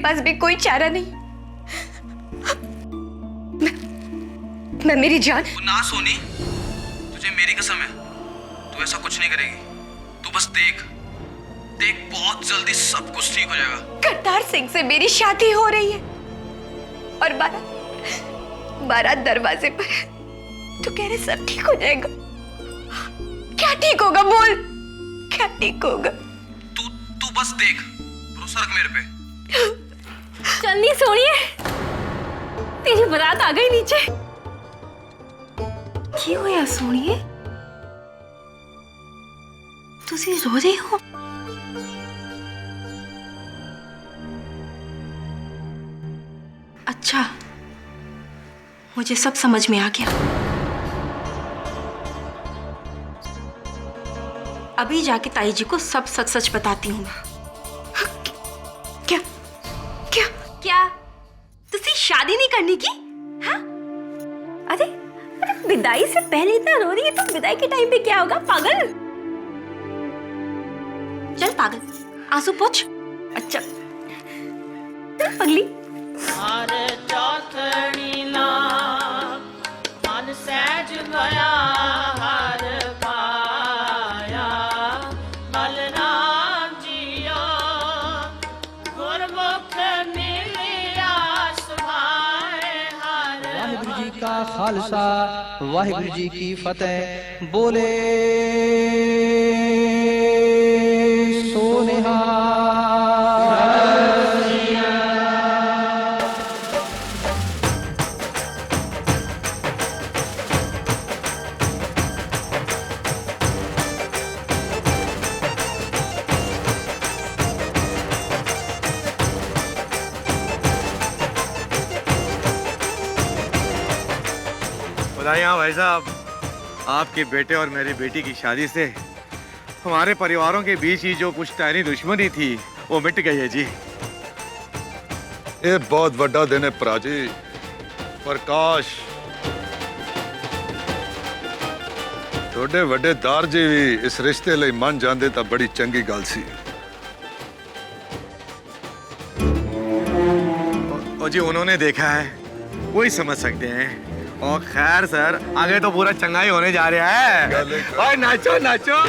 पास भी कोई चारा नहीं। मैं मेरी जान। ना सोनी, तुझे मेरी कसम है, तू ऐसा कुछ नहीं करेगी। तू बस देख देख, बहुत जल्दी सब कुछ ठीक हो जाएगा। करतार सिंह से मेरी शादी हो रही है और बारात दरवाजे पर है। तू कह रहे सब ठीक हो जाएगा? क्या ठीक होगा? बोल, क्या ठीक होगा? तू बस देख, भरोसा रख मेरे पे। चलनी सोनिए, तेरी बारात आ गई नीचे। क्यों होया सोनिए, तुसी रो रही हो? अच्छा, मुझे सब समझ में आ गया। अभी जाके ताई जी को सब सच सच बताती हूँ। क्या क्या क्या तुसी शादी नहीं करनी की? हाँ? अरे विदाई से पहले इतना रो रही है, तो विदाई के टाइम पे क्या होगा? पागल, चल पागल, आंसू पोंछ। अच्छा चल पगली। मन सहज गया हर पाया, बलराम जियो गुरमुख मिलिया सुभाए हर। वाहिगुरु जी का खालसा, वाहिगुरु जी की फतेह। बोले सोनिहा। बधाइयाँ भाई साहब, आपके बेटे और मेरी बेटी की शादी से हमारे परिवारों के बीच ही जो पुश्तैनी दुश्मनी थी वो मिट गई है जी। ये बहुत बड़ा दिन है भरा जी। प्रकाश थोड़े वड्डे दार जी भी इस रिश्ते लिए मन जाते तो बड़ी चंगी गल सी। और जी उन्होंने देखा है वही समझ सकते हैं। और खैर सर, आगे तो पूरा चंगाई होने जा रहा है। और नाचो नाचो।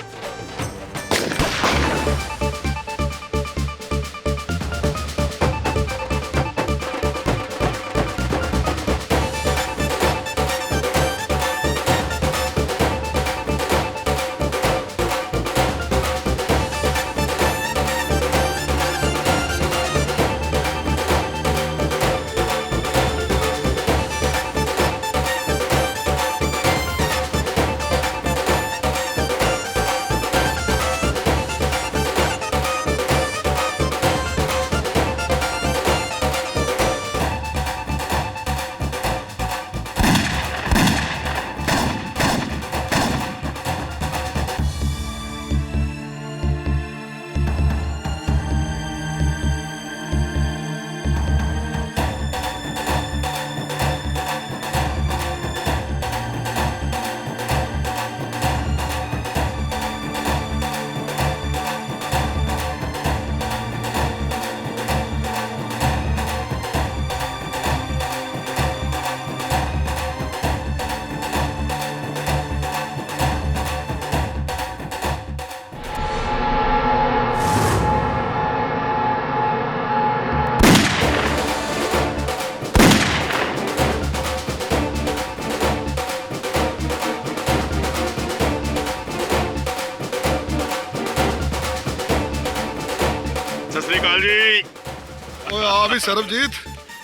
जी आ भी सरबजीत,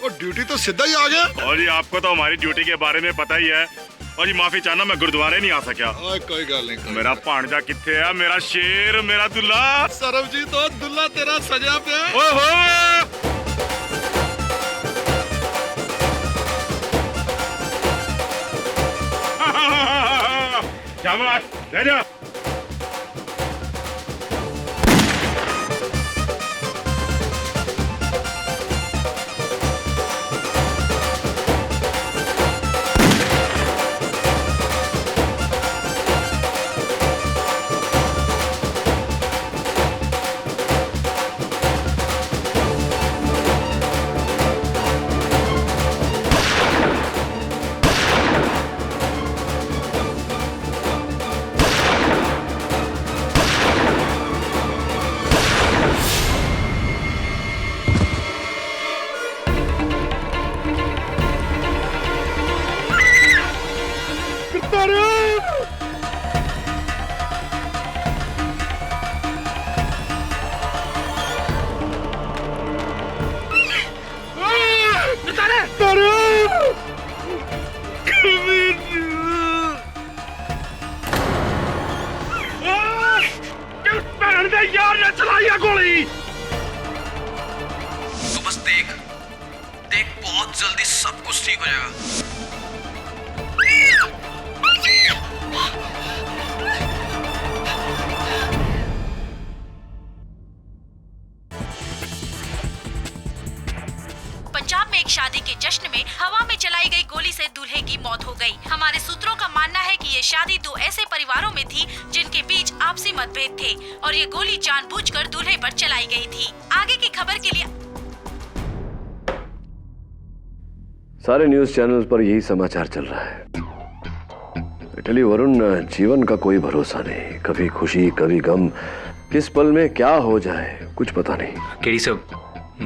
वो ड्यूटी तो सीधा ही आ गया। और जी आपको तो हमारी ड्यूटी के बारे में पता ही है। और जी माफी चाहना, मैं गुरुद्वारे नहीं आ सका। कोई गल नहीं। मेरा भांजा किथे है? मेरा शेर, मेरा दुल्ला। सरबजीत तो दुल्ला तेरा सजा पे। ओहो शाबाश, ले जा। मेरे यार ने चलाई है गोली। तू बस देख, देख बहुत जल्दी सब कुछ ठीक हो जाएगा। पंजाब में एक शादी के जश्न में हवा में चलाई गई गोली से दूल्हे की मौत हो गई। हमारे सूत्रों का मानना है कि ये शादी दो ऐसे परिवारों में थी जिनके बीच आपसी मतभेद थे और ये गोली जानबूझकर दूल्हे पर चलाई गई थी। आगे की खबर के लिए सारे न्यूज चैनल्स पर यही समाचार चल रहा है। इटली वरुण, जीवन का कोई भरोसा नहीं, कभी खुशी कभी गम, किस पल में क्या हो जाए कुछ पता नहीं। केडी साहब,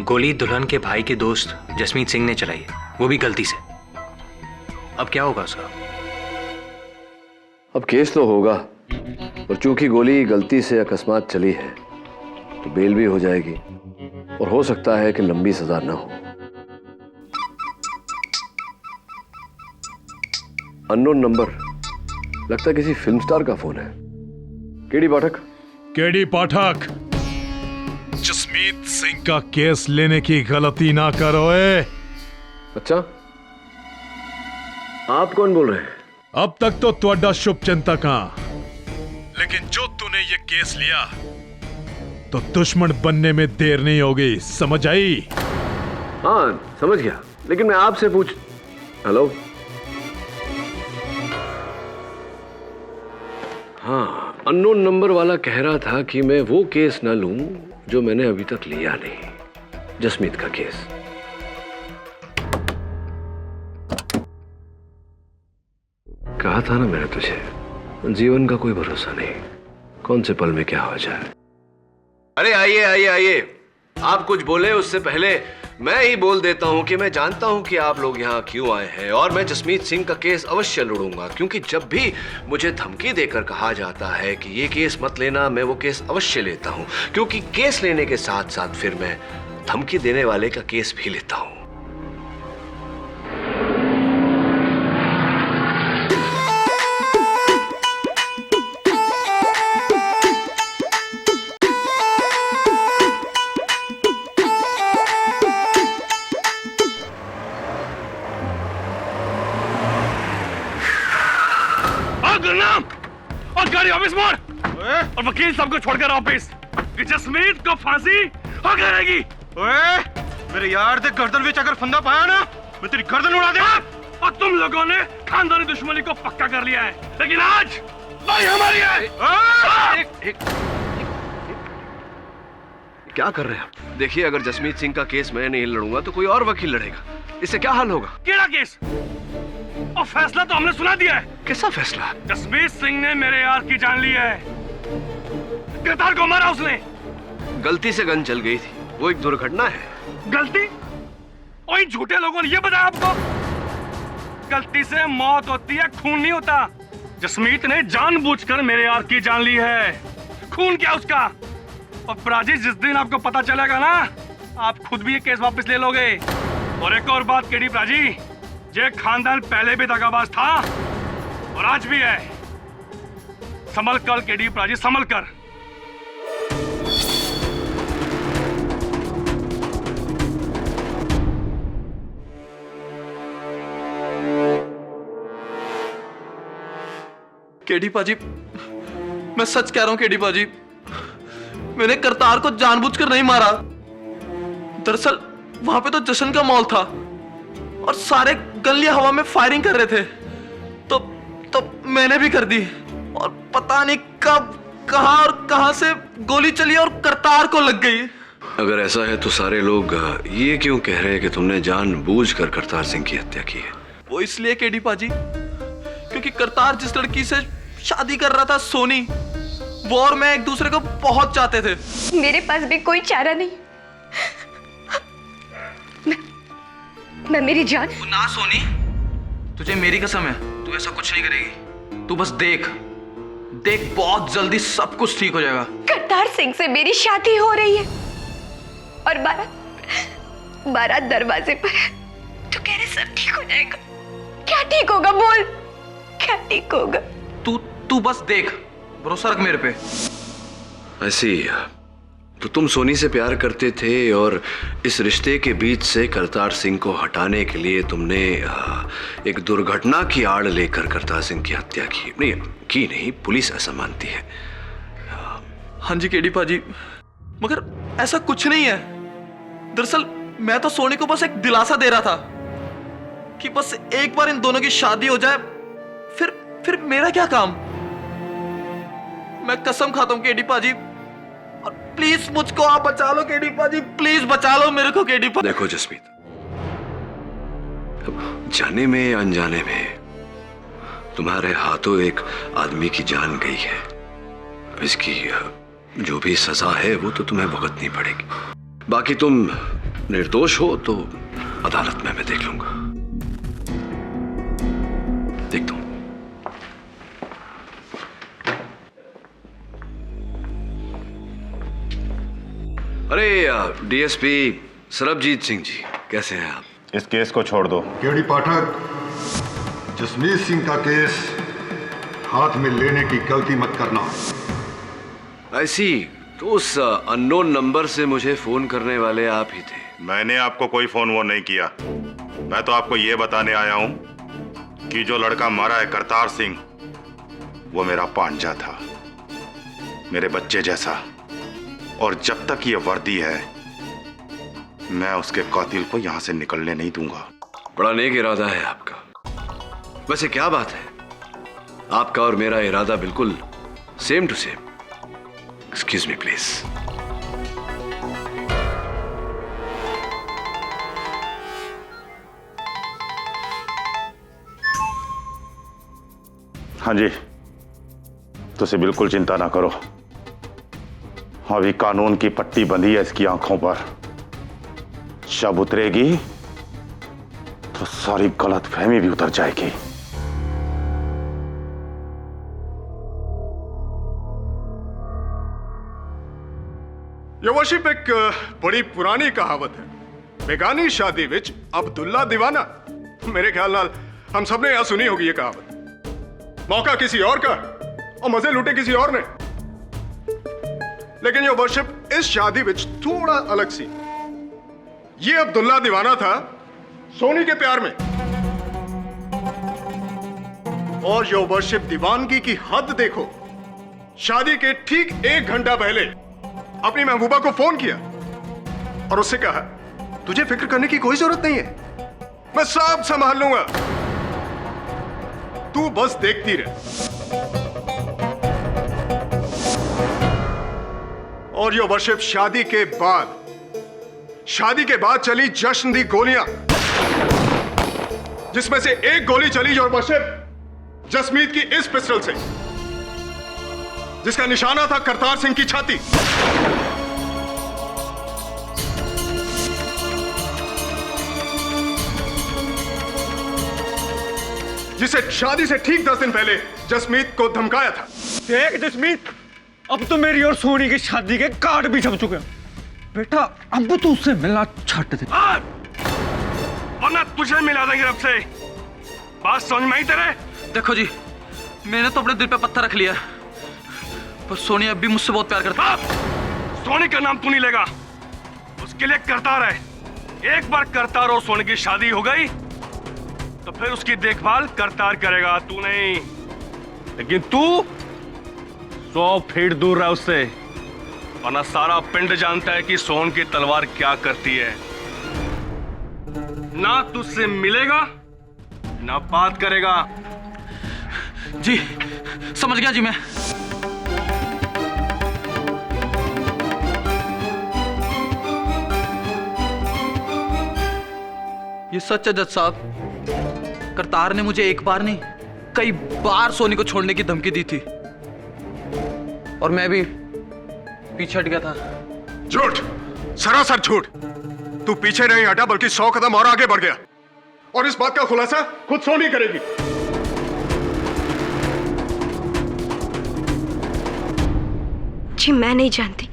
गोली दुल्हन के भाई के दोस्त जसमीत सिंह ने चलाई है, वो भी गलती से। अब क्या होगा उसका? अब केस तो होगा, और चूंकि गोली गलती से अकस्मात चली है तो बेल भी हो जाएगी और हो सकता है कि लंबी सजा ना हो। अननोन नंबर, लगता है किसी फिल्म स्टार का फोन है। केडी पाठक। केडी पाठक, जसमीत सिंह का केस लेने की गलती ना करो। अच्छा, आप कौन बोल रहे हैं? अब तक तो ਤੁਹਾਡਾ शुभ चिंतक हाँ, लेकिन जो तूने ये केस लिया तो दुश्मन बनने में देर नहीं होगी, समझ आई? हाँ समझ गया, लेकिन मैं आपसे हेलो, हाँ अननोन नंबर वाला कह रहा था कि मैं वो केस ना लूं जो मैंने अभी तक लिया नहीं, जसमीत का केस। कहा था ना मैंने तुझे, जीवन का कोई भरोसा नहीं, कौन से पल में क्या हो जाए। अरे आइए आइए आइए, आप कुछ बोले उससे पहले मैं ही बोल देता हूं कि मैं जानता हूं कि आप लोग यहां क्यों आए हैं, और मैं जसमीत सिंह का केस अवश्य लड़ूंगा, क्योंकि जब भी मुझे धमकी देकर कहा जाता है कि ये केस मत लेना, मैं वो केस अवश्य लेता हूं, क्योंकि केस लेने के साथ साथ फिर मैं धमकी देने वाले का केस भी लेता हूं। और गाड़ी ऑफिस मोड़, और वकील साहब को छोड़कर ऑफिस। जसमीत को फांसी हो करेगी। मेरे यार दे गर्दन में अगर फंदा पाया ना, मैं तेरी गर्दन उड़ा दे। और तुम लोगों ने खानदानी दुश्मनी को पक्का कर लिया है, लेकिन आज भाई हमारी है। क्या कर रहे हैं आप? देखिए, अगर जसमीत सिंह का केस मैं नहीं लड़ूंगा तो कोई और वकील लड़ेगा, इससे क्या हाल होगा? केड़ा केस? और फैसला तो हमने सुना दिया है। कैसा फैसला? जसमीत सिंह ने मेरे यार की जान ली है, गिरफ्तार को मारा उसने। गलती से गन चल गई थी, वो एक दुर्घटना है। गलती? और इन झूठे लोगों ने ये बताया आपको? गलती से मौत होती है, खून नहीं होता। जसमीत ने जानबूझकर मेरे यार की जान ली है, खून क्या उसका? और प्राजी, जिस दिन आपको पता चलेगा ना, आप खुद भी ये केस वापस ले लोगे। और एक और बात केडी प्राजी, ये खानदान पहले भी दगाबाज था और आज भी है। संभल कर केडी प्राजी, संभल कर। केडी पाजी, मैं सच कह रहा हूं केडी पाजी, मैंने करतार को जानबूझकर नहीं मारा। दरअसल वहां पे तो जश्न का माहौल था और सारे गलियां हवा में फायरिंग कर रहे थे, तो मैंने भी कर दी। और पता नहीं कब, कहां और कहां से गोली चली और करतार को लग गई। अगर ऐसा है तो सारे लोग ये क्यों कह रहे हैं कि तुमने जानबूझकर करतार सिंह की हत्या की है? वो इसलिए केडी पाजी, क्योंकि करतार जिस लड़की से शादी कर रहा था, सोनी, वो और मैं एक दूसरे को बहुत चाहते थे। मेरे पास भी कोई चारा नहीं। मैं मेरी जान। ना सोनी, तुझे मेरी कसम है, तू ऐसा कुछ नहीं करेगी। तू बस देख, देख बहुत जल्दी सब कुछ ठीक हो जाएगा। करतार सिंह से मेरी शादी हो रही है और बारात दरवाजे पर है। तू कह रहे सब ठीक हो जाएगा? क्या ठीक होगा? बोल, क्या ठीक होगा? तू बस देख, भरोसा रख मेरे पे। ऐसी तो तुम सोनी से प्यार करते थे और इस रिश्ते के बीच से करतार सिंह को हटाने के लिए तुमने एक दुर्घटना की आड़ लेकर करतार सिंह की हत्या की। नहीं, पुलिस ऐसा मानती है। हाँ जी केडी पाजी, मगर ऐसा कुछ नहीं है। दरअसल मैं तो सोनी को बस एक दिलासा दे रहा था कि बस एक बार इन दोनों की शादी हो जाए, फिर मेरा क्या काम। मैं कसम खाता हूं केडी पाजी, और प्लीज मुझको आप बचा लो केडी पाजी, प्लीज बचा लो मेरे को केडी पाजी। देखो जसमीत, जाने में अनजाने में तुम्हारे हाथों एक आदमी की जान गई है। इसकी जो भी सजा है वो तो तुम्हें भुगतनी पड़ेगी। बाकी तुम निर्दोष हो तो अदालत में मैं देख लूंगा, देखता हूं। अरे डीएसपी सरबजीत सिंह जी, कैसे हैं आप? इस केस को छोड़ दो। केडी पाठक, जसमीत सिंह का केस हाथ में लेने की गलती मत करना। ऐसी तो उस अननोन नंबर से मुझे फोन करने वाले आप ही थे। मैंने आपको कोई फोन वो नहीं किया। मैं तो आपको ये बताने आया हूं कि जो लड़का मारा है करतार सिंह, वो मेरा भांजा था, मेरे बच्चे जैसा। और जब तक ये वर्दी है, मैं उसके कातिल को यहां से निकलने नहीं दूंगा। बड़ा नेक इरादा है आपका। वैसे क्या बात है, आपका और मेरा इरादा बिल्कुल same to same. Excuse me please. हाँ जी, तुसी बिल्कुल चिंता ना करो। अभी कानून की पट्टी बंधी है इसकी आंखों पर। जब उतरेगी तो सारी गलतफहमी भी उतर जाएगी। ये वर्शिप एक बड़ी पुरानी कहावत है, बेगानी शादी विच अब्दुल्ला दीवाना। मेरे ख्याल नाल हम सब ने यहां सुनी होगी ये कहावत। मौका किसी और का और मजे लूटे किसी और ने। लेकिन ये वर्शिप इस शादी विच थोड़ा अलग सी। ये अब्दुल्ला दीवाना था सोनी के प्यार में, और यो वर्शिप दीवानगी की हद देखो। शादी के ठीक 1 घंटा पहले अपनी महबूबा को फोन किया और उससे कहा, तुझे फिक्र करने की कोई जरूरत नहीं है, मैं सब संभाल लूंगा, तू बस देखती रह। और ये वर्शिप शादी के बाद चली जश्न दी गोलियां, जिसमें से एक गोली चली योर वर्शिप जसमीत की इस पिस्टल से, जिसका निशाना था करतार सिंह की छाती। जिसे शादी से ठीक 10 दिन पहले जसमीत को धमकाया था। देख जसमीत, अब तो मेरी और सोनी की शादी के कार्ड भी छप चुके हैं। बेटा अब तो उससे मिलना छट दे, वरना तुझे मिला देंगे अब से। बात समझ में आई तेरे? देखो जी, मैंने तो अपने दिल पे पत्थर रख लिया, पर सोनी अब भी मुझसे बहुत प्यार करती है। सोनी का नाम तू नहीं लेगा, उसके लिए करतार है। एक बार करतार और सोनी की शादी हो गई तो फिर उसकी देखभाल करतार करेगा, तू नहीं। लेकिन तू 100 फीट दूर रह उससे, वरना सारा पिंड जानता है कि सोन की तलवार क्या करती है। ना तुझसे मिलेगा ना बात करेगा। जी समझ गया जी मैं। ये सच है जज साहब, करतार ने मुझे एक बार नहीं कई बार सोनी को छोड़ने की धमकी दी थी, और मैं भी पीछे हट गया था। झूठ, सरासर झूठ। तू पीछे नहीं हटा बल्कि 100 कदम और आगे बढ़ गया, और इस बात का खुलासा खुद सोनी करेगी। जी मैं नहीं जानती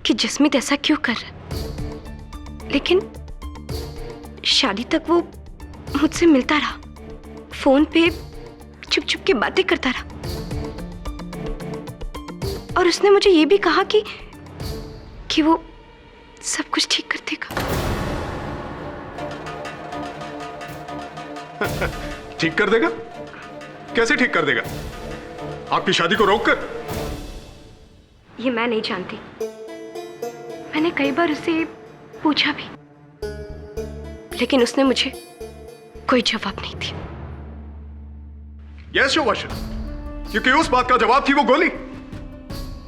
कि जसमीत ऐसा क्यों कर रहा, लेकिन शादी तक वो मुझसे मिलता रहा, फोन पे चुप चुप के बातें करता रहा। और उसने मुझे ये भी कहा कि वो सब कुछ ठीक कर देगा। ठीक कर देगा? कैसे ठीक कर देगा? आपकी शादी को रोककर? ये मैं नहीं जानती। मैंने कई बार उससे पूछा भी, लेकिन उसने मुझे कोई जवाब नहीं दिया। यस योर वर्शिप, क्योंकि उस बात का जवाब थी वो गोली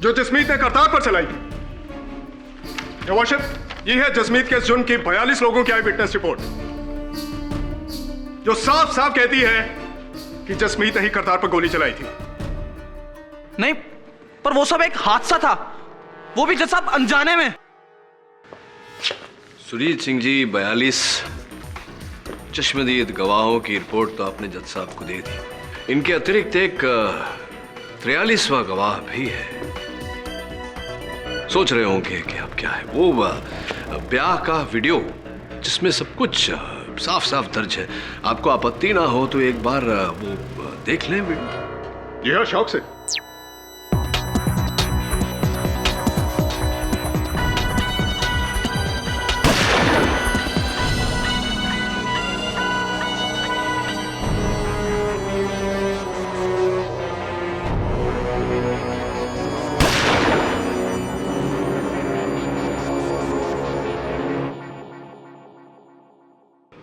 जो जसमीत ने करतार पर चलाई थी। योर वर्शिप, ये है जसमीत के जुर्म की 42 लोगों की आई विटनेस रिपोर्ट, जो साफ साफ कहती है कि जसमीत ने ही करतार पर गोली चलाई थी। नहीं, पर वो सब एक हादसा था, वो भी जज साहब अनजाने में। सुरजीत सिंह जी, 42 चश्मदीद गवाहों की रिपोर्ट तो आपने जज साहब को दे दी। इनके अतिरिक्त एक 43वां गवाह भी है। सोच रहे होंगे कि अब क्या है वो ब्याह का वीडियो जिसमें सब कुछ साफ साफ दर्ज है। आपको आपत्ति ना हो तो एक बार वो देख लें वीडियो। जी हाँ, शौक से।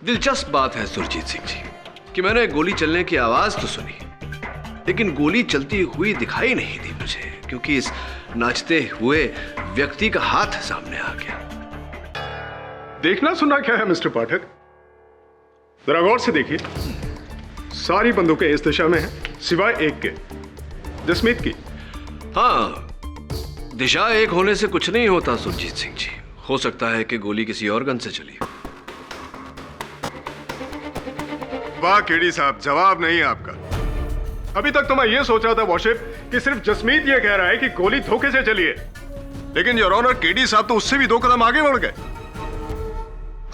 दिलचस्प बात है सुरजीत सिंह जी कि मैंने गोली चलने की आवाज तो सुनी, लेकिन गोली चलती हुई दिखाई नहीं दी मुझे, क्योंकि इस नाचते हुए व्यक्ति का हाथ सामने आ गया। देखना सुनना क्या है मिस्टर पाठक? जरा गौर से देखिए, सारी बंदूकें इस दिशा में हैं, सिवाय एक के, जसमीत की। हाँ, दिशा एक होने से कुछ नहीं होता सुरजीत सिंह जी। हो सकता है कि गोली किसी और गन से चली। वाह केडी साहब, जवाब नहीं आपका। अभी तक तो मैं ये सोच रहा था वर्शिप कि सिर्फ जसमीत ये कह रहा है कि गोली धोखे से चली है, लेकिन योर ऑनर केडी साहब तो उससे भी 2 कदम आगे बढ़ गए।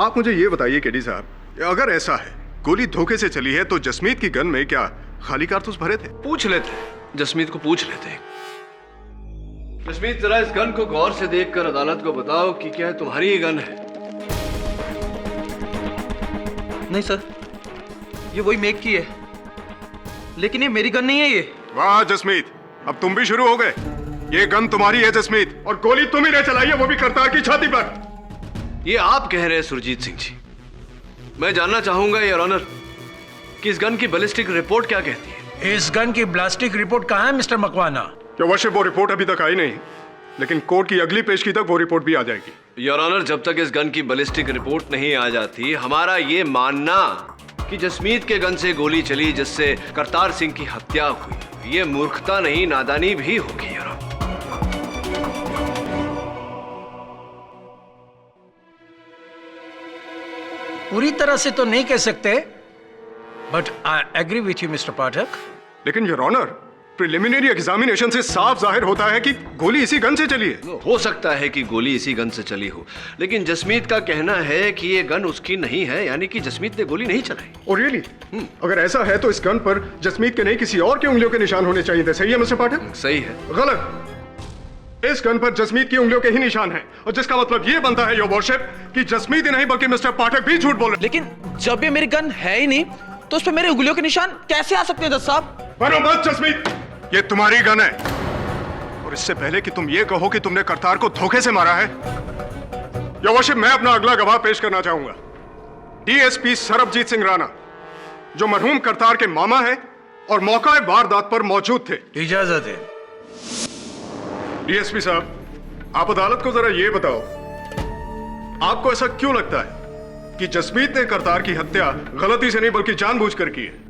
आप मुझे ये बताइए केडी साहब, अगर ऐसा है गोली धोखे से चली है तो जसमीत की गन में क्या खाली कारतूस भरे थे? पूछ लेते, जसमीत को पूछ लेते। जसमीत, जरा इस गन को गौर से देखकर अदालत को बताओ कि क्या तुम्हारी ही गन है? नहीं सर, ये वही मेक की है, लेकिन ये मेरी गन नहीं है। ये वाह जसमीत, अब तुम भी शुरू हो गए। ये गन तुम्हारी है जसमीत, और गोली तुम ही ने चलाई है, वो भी करतार की छाती पर। ये आप कह रहे हैं सुरजीत सिंह जी। मैं जानना चाहूंगा योर ऑनर कि इस गन की बैलिस्टिक रिपोर्ट क्या कहती है? इस गन की बैलिस्टिक रिपोर्ट कहाँ है मिस्टर मकवाना? क्या वर्शिप, वो रिपोर्ट अभी तक आई नहीं, लेकिन कोर्ट की अगली पेशगी तक वो रिपोर्ट भी आ जाएगी। योर ऑनर, जब तक इस गन की बैलिस्टिक रिपोर्ट नहीं आ जाती, हमारा ये मानना कि जसमीत के गन से गोली चली जिससे करतार सिंह की हत्या हुई, ये मूर्खता नहीं नादानी भी होगी योर ऑनर। पूरी तरह से तो नहीं कह सकते, but I agree with you mister Pathak. लेकिन योर ऑनर, प्रिलिमिनरी एग्जामिनेशन से साफ जाहिर होता है कि गोली इसी गन से चली है। हो सकता है कि गोली इसी गन से चली हो, लेकिन जसमीत का कहना है कि ये गन उसकी नहीं है, यानी कि जसमीत ने गोली नहीं चलाई। और रियली? अगर ऐसा है तो इस गन पर जसमीत के नहीं किसी और के उंगलियों के निशान होने चाहिए थे। सही है मिस्टर पाठक? सही है। गलत। इस गन पर जसमीत की उंगलियों के ही निशान हैं, और जिसका मतलब ये बनता है योर वर्शिप कि जसमीत ही नहीं बल्कि मिस्टर पाठक भी झूठ बोल रहे। लेकिन जब ये मेरी गन है ही नहीं, तो उस पर मेरे उंगलियों के निशान कैसे आ सकते हैं जज साहब? मरो मत जसमीत, ये तुम्हारी गन है, और इससे पहले कि तुम ये कहो कि तुमने करतार को धोखे से मारा है, योर वर्शिप, मैं अपना अगला गवाह पेश करना चाहूंगा। डीएसपी सरबजीत सिंह राणा, जो मरहूम करतार के मामा हैं और मौका वारदात पर मौजूद थे। इजाजत है। डीएसपी साहब, आप अदालत को जरा ये बताओ, आपको ऐसा क्यों लगता है कि जसमीत ने करतार की हत्या गलती से नहीं बल्कि जानबूझकर की है?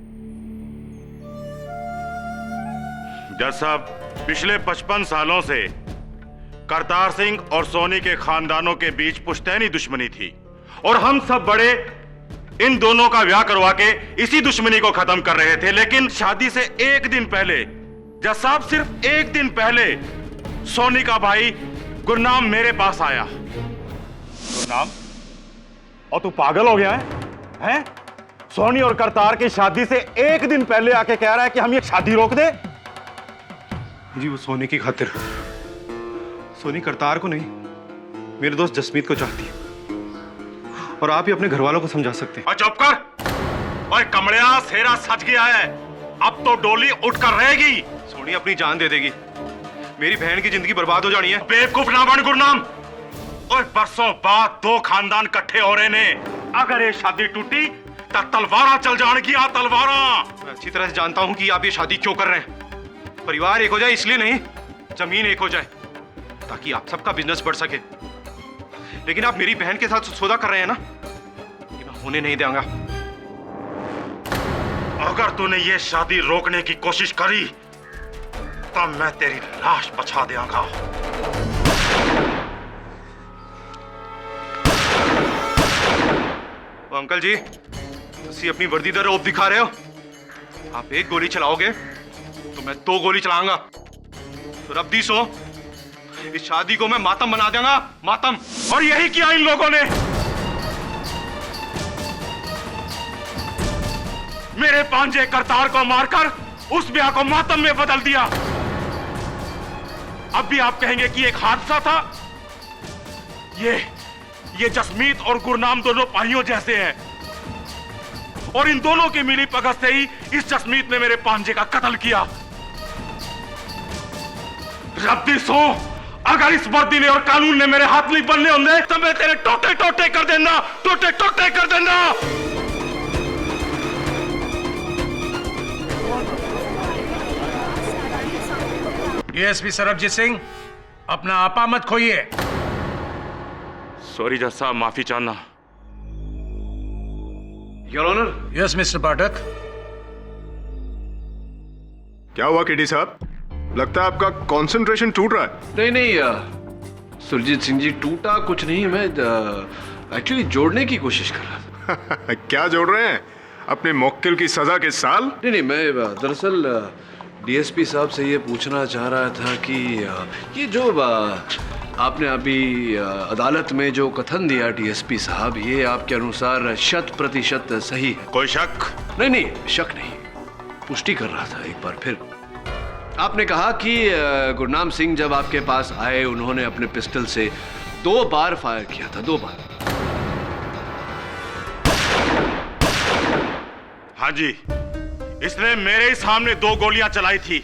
जज साहब, पिछले 55 सालों से करतार सिंह और सोनी के खानदानों के बीच पुश्तैनी दुश्मनी थी, और हम सब बड़े इन दोनों का ब्याह करवा के इसी दुश्मनी को खत्म कर रहे थे। लेकिन शादी से एक दिन पहले, जज साहब सिर्फ एक दिन पहले, सोनी का भाई गुरनाम मेरे पास आया। गुरनाम, और तू पागल हो गया है? सोनी और करतार की शादी से एक दिन पहले आके कह रहा है कि हम ये शादी रोक दे? जी, वो सोनी की खातिर सोनी करतार को नहीं, मेरे दोस्त जसमीत को चाहती है, और आप ही अपने घर वालों को समझा सकते हैं। चुप कर। ओए कमलिया, सेरा सज गया है, अब तो डोली उठकर रहेगी। सोनी अपनी जान दे देगी, मेरी बहन की जिंदगी बर्बाद हो जानी है। बेवकूफ ना बन गुरनाम। ओए बरसों बाद दो खानदान इकट्ठे हो रहे ने, अगर ये शादी टूटी तो तलवारा चल जाएगी। आ तलवारा। मैं अच्छी तरह से जानता हूं कि आप ये शादी क्यों कर रहे हैं। परिवार एक हो जाए इसलिए नहीं, जमीन एक हो जाए ताकि आप सबका बिजनेस बढ़ सके। लेकिन आप मेरी बहन के साथ सौदा कर रहे हैं ना, ये मैं होने नहीं दूंगा। अगर तूने ये शादी रोकने की कोशिश करी तब मैं तेरी लाश बचा देऊंगा। अंकल जी, तुसी अपनी वर्दी दा रौब दिखा रहे हो। आप एक गोली चलाओगे तो मैं 2 गोली चलाऊंगा। तो रब दी सो, इस शादी को मैं मातम बना दूंगा, मातम। और यही किया इन लोगों ने। मेरे पांजे करतार को मारकर उस ब्याह को मातम में बदल दिया। अब भी आप कहेंगे कि एक हादसा था। ये जसमीत और गुरनाम दोनों भाइयों जैसे हैं, और इन दोनों की मिली भगत से ही इस जसमीत ने मेरे पांजे का कत्ल किया। रब्बी सो, अगर इस वर्दी ने और कानून ने मेरे हाथ नहीं बनने होंगे तो मैं तेरे टोटे टोटे कर देना, टोटे टोटे कर देना। डीएसपी सरबजीत सिंह, अपना आपा मत खोइए। सॉरी जज साहब, माफी चाहना। Your honour. Yes mister Pathak. क्या हुआ केडी साहब? लगता है आपका कंसंट्रेशन टूट रहा है। नहीं सुरजीत सिंह जी, टूटा कुछ नहीं, मैं एक्चुअली जोड़ने की कोशिश कर रहा था। क्या जोड़ रहे हैं? अपने मुक्किल की सजा के साल? नहीं, मैं दरअसल डीएसपी साहब से ये पूछना चाह रहा था कि ये जो आपने अभी अदालत में जो कथन दिया डीएसपी साहब, ये आपके अनुसार 100% सही है? कोई शक? नहीं, शक नहीं, पुष्टि कर रहा था एक बार फिर। आपने कहा कि गुरनाम सिंह जब आपके पास आए, उन्होंने अपने पिस्टल से 2 बार फायर किया था, 2 बार। हाँ जी, इसने मेरे ही सामने 2 गोलियां चलाई थी।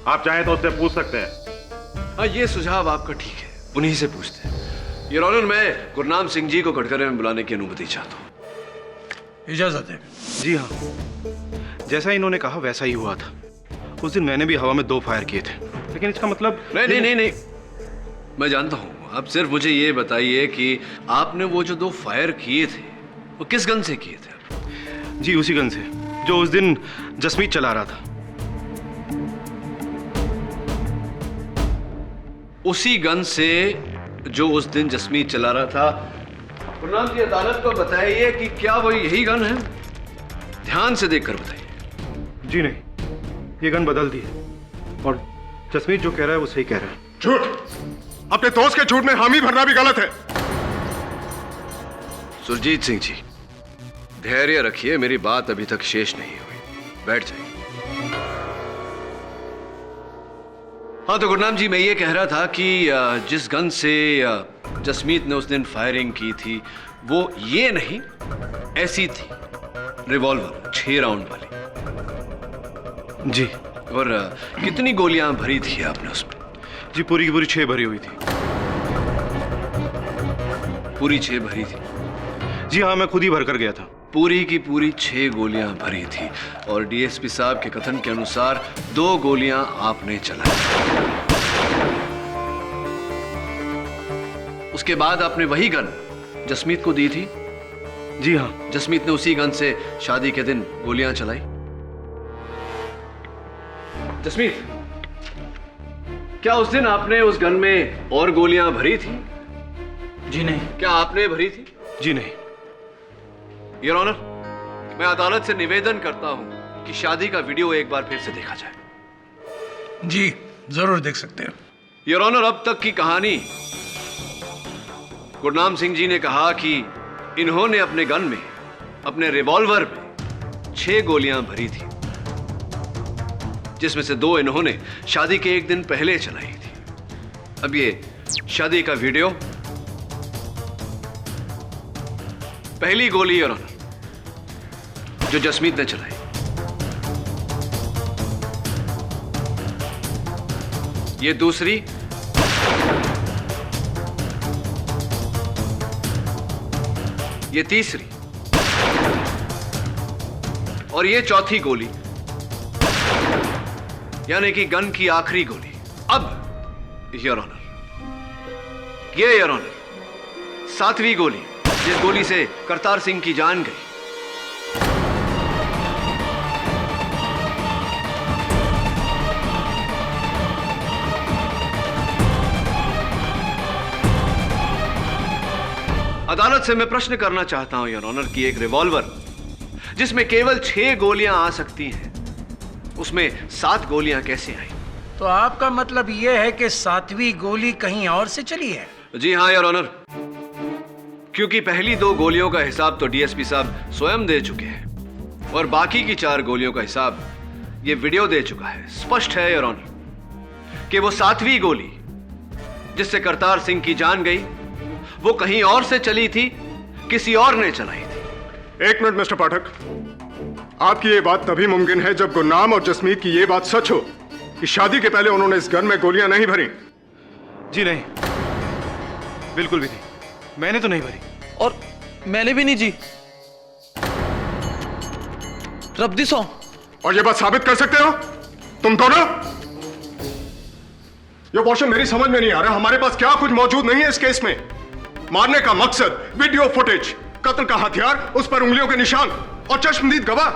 आप चाहें तो उससे पूछ सकते हैं। हाँ, ये सुझाव आपका ठीक है, उन्हीं से पूछते हैं। योर ऑनर, मैं गुरनाम सिंह जी को कटघरे में बुलाने की अनुमति चाहता हूँ। इजाजत है। जी हाँ, जैसा इन्होंने कहा वैसा ही हुआ था। उस दिन मैंने भी हवा में 2 फायर किए थे, लेकिन इसका मतलब नहीं, मैं जानता हूँ। आप सिर्फ मुझे ये बताइए कि आपने वो जो 2 फायर किए थे वो किस गन से किए थे? जी उसी गन से जो उस दिन जसमीत चला रहा था। उसी गन से जो उस दिन जसमीत चला रहा था। गुरनाम जी, अदालत को बताइए कि क्या वो यही गन है? ध्यान से देखकर बताइए। जी नहीं, ये गन बदल दी है, और जसमीत जो कह रहा है वो सही कह रहा है। झूठ! अपने दोस्त के झूठ में हामी भरना भी गलत है। सुरजीत सिंह जी, धैर्य रखिए, मेरी बात अभी तक शेष नहीं हुई, बैठ जाइए। हाँ तो गुरनाम जी, मैं ये कह रहा था कि जिस गन से जसमीत ने उस दिन फायरिंग की थी वो ये नहीं, ऐसी थी, रिवॉल्वर 6 राउंड वाली। जी। और कितनी गोलियां भरी थी आपने उसमें? जी पूरी की पूरी 6 भरी हुई थी। पूरी 6 भरी थी? जी हाँ, मैं खुद ही भर कर गया था। पूरी की पूरी 6 गोलियां भरी थी, और डीएसपी साहब के कथन के अनुसार 2 गोलियां आपने चलाई। उसके बाद आपने वही गन जसमीत को दी थी? जी हाँ। जसमीत ने उसी गन से शादी के दिन गोलियां चलाई? जसमीत, क्या उस दिन आपने उस गन में और गोलियां भरी थी? जी नहीं। क्या आपने भरी थी? जी नहीं। योर ऑनर, मैं अदालत से निवेदन करता हूं कि शादी का वीडियो एक बार फिर से देखा जाए। जी जरूर देख सकते हैं। योर ऑनर, अब तक की कहानी, गुरनाम सिंह जी ने कहा कि इन्होंने अपने गन में, अपने रिवॉल्वर में 6 गोलियां भरी थी, जिसमें से 2 इन्होंने शादी के एक दिन पहले चलाई थी। अब ये शादी का वीडियो, पहली गोली योर ऑनर जो जसमीत ने चलाई, ये दूसरी, ये तीसरी और ये चौथी गोली, यानी कि गन की आखिरी गोली। अब योर ऑनर, ये योर ऑनर सातवीं गोली, जिस गोली से करतार सिंह की जान गई। अदालत से मैं प्रश्न करना चाहता हूं योर ऑनर कि एक रिवॉल्वर जिसमें केवल 6 गोलियां आ सकती हैं, उसमें 7 गोलियां कैसे आई? तो आपका मतलब यह है कि 7वीं गोली कहीं और से चली है? जी हां योर ऑनर, क्योंकि पहली 2 गोलियों का हिसाब तो डीएसपी साहब स्वयं दे चुके हैं और बाकी की 4 गोलियों का हिसाब ये वीडियो दे चुका है। स्पष्ट है योर ऑनर कि वो 7वीं गोली जिससे करतार सिंह की जान गई वो कहीं और से चली थी, किसी और ने चलाई थी। एक मिनट मिस्टर पाठक, आपकी ये बात तभी मुमकिन है जब गुरनाम और जसमीत की ये बात सच हो कि शादी के पहले उन्होंने इस गन में गोलियां नहीं भरी। जी नहीं, बिल्कुल भी नहीं, मैंने तो नहीं भरी। और मैंने भी नहीं जी। रब्दी सौ। और ये बात साबित कर सकते हो तुम दोनों? ये क्वेश्चन मेरी समझ में नहीं आ रहा। हमारे पास क्या कुछ मौजूद नहीं है इस केस में? मारने का मकसद, वीडियो फुटेज, कत्ल का हथियार, उस पर उंगलियों के निशान और चश्मदीद गवाह।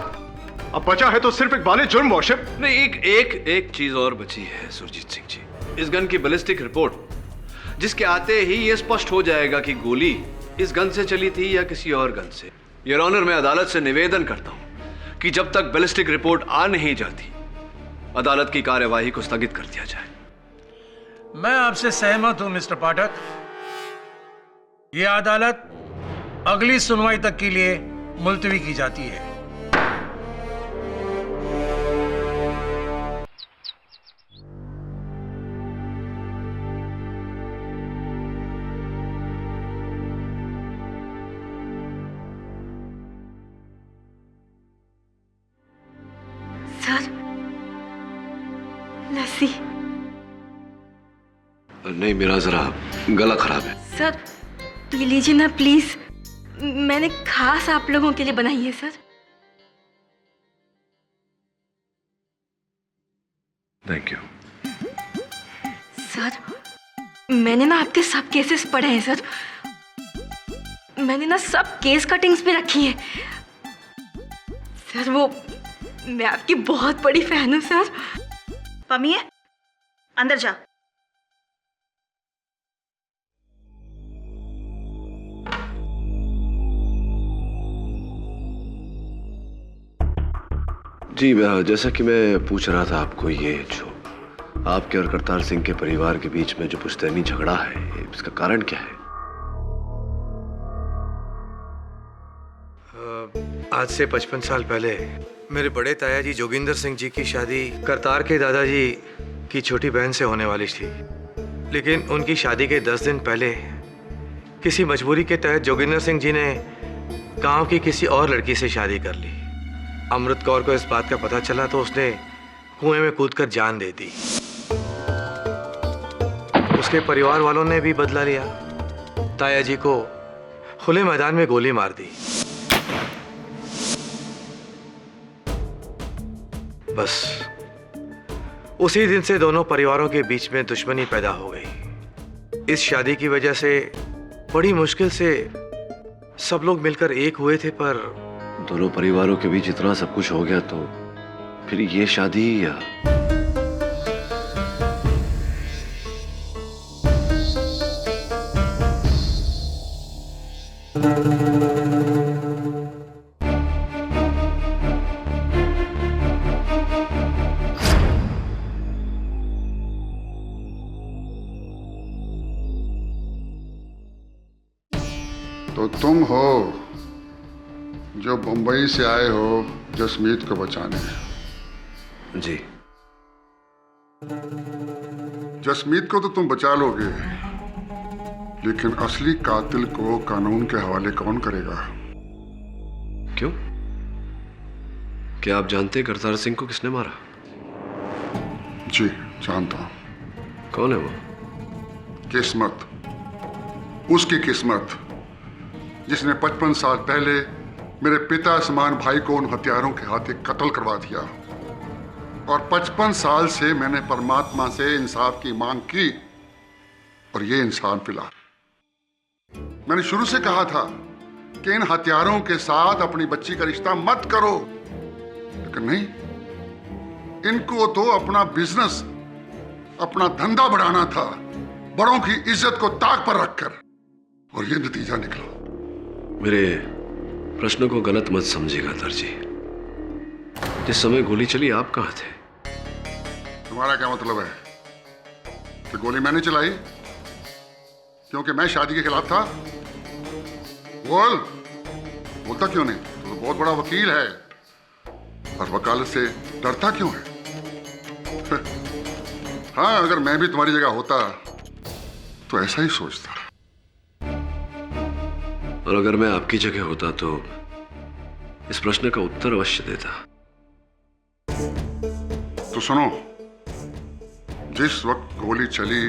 अब बचा है तो सिर्फ एक बाले जुर्म वॉशिप। नहीं, एक चीज और बची है सुरजीत सिंह जी। इस गन की बैलिस्टिक रिपोर्ट, जिसके आते ही यह स्पष्ट हो जाएगा कि गोली इस गन से चली थी या किसी और गन से। योर ऑनर, मैं अदालत से निवेदन करता हूं कि जब तक बैलिस्टिक रिपोर्ट आ नहीं जाती, अदालत की कार्यवाही को स्थगित कर दिया जाए। मैं आपसे सहमत हूं मिस्टर पाठक। यह अदालत अगली सुनवाई तक के लिए मुलतवी की जाती है। सर, लस्सी। नहीं, मेरा जरा गला खराब है। सर पी लीजिए ना प्लीज, मैंने खास आप लोगों के लिए बनाई है सर। Thank you. सर मैंने ना आपके सब केसेस पढ़े हैं सर। मैंने ना सब केस कटिंग्स भी रखी हैं सर। वो मैं आपकी बहुत बड़ी फैन हूँ सर। पमिए, अंदर जा। जी, जैसा कि मैं पूछ रहा था आपको, ये जो आपके और करतार सिंह के परिवार के बीच में जो पुश्तैनी झगड़ा है, इसका कारण क्या है? आज से 55 साल पहले मेरे बड़े ताया जी जोगिंदर सिंह जी की शादी करतार के दादाजी की छोटी बहन से होने वाली थी, लेकिन उनकी शादी के 10 दिन पहले किसी मजबूरी के तहत जोगिंदर सिंह जी ने गांव की किसी और लड़की से शादी कर ली। अमृत कौर को इस बात का पता चला तो उसने कुएं में कूदकर जान दे दी। उसके परिवार वालों ने भी बदला लिया, ताया जी को खुले मैदान में गोली मार दी। बस उसी दिन से दोनों परिवारों के बीच में दुश्मनी पैदा हो गई। इस शादी की वजह से बड़ी मुश्किल से सब लोग मिलकर एक हुए थे, पर दोनों परिवारों के बीच इतना सब कुछ हो गया तो फिर ये शादी या तो तुम हो जो बंबई से आए हो जसमीत को बचाने। जी। जसमीत को तो तुम बचा लोगे, लेकिन असली कातिल को कानून के हवाले कौन करेगा? क्यों? क्या आप जानते हैं करतार सिंह को किसने मारा? जी जानता हूं। कौन है वो? किस्मत, उसकी किस्मत जिसने 55 साल पहले मेरे पिता समान भाई को उन हथियारों के हाथे कत्ल करवा दिया। और 55 साल से मैंने परमात्मा से इंसाफ की मांग की और ये इंसान मिला। मैंने शुरू से कहा था कि इन हथियारों के साथ अपनी बच्ची का रिश्ता मत करो, लेकिन नहीं, इनको तो अपना बिजनेस, अपना धंधा बढ़ाना था, बड़ों की इज्जत को ताक पर रखकर, और ये नतीजा निकला। मेरे प्रश्न को गलत मत समझिएगा दर्जी। जिस समय गोली चली आप कहां थे? तुम्हारा क्या मतलब है कि गोली मैंने चलाई क्योंकि मैं शादी के खिलाफ था? बोलता क्यों नहीं? तो बहुत बड़ा वकील है और वकालत से डरता क्यों है? हाँ, अगर मैं भी तुम्हारी जगह होता तो ऐसा ही सोचता। और अगर मैं आपकी जगह होता तो इस प्रश्न का उत्तर अवश्य देता। तो सुनो, जिस वक्त गोली चली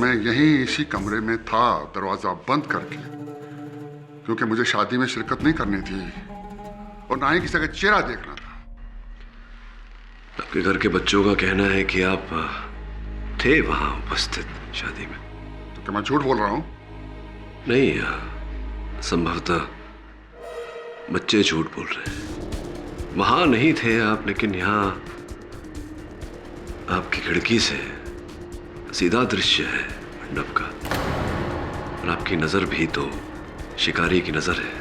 मैं यहीं इसी कमरे में था, दरवाजा बंद करके, क्योंकि मुझे शादी में शिरकत नहीं करनी थी और ना ही किसी का चेहरा देखना था। आपके घर के बच्चों का कहना है कि आप थे वहां उपस्थित शादी में। तो क्या मैं झूठ बोल रहा हूं? नहीं, संभवतः बच्चे झूठ बोल रहे हैं। वहां नहीं थे आप, लेकिन यहां आपकी खिड़की से सीधा दृश्य है मंडप का, और आपकी नजर भी तो शिकारी की नजर है,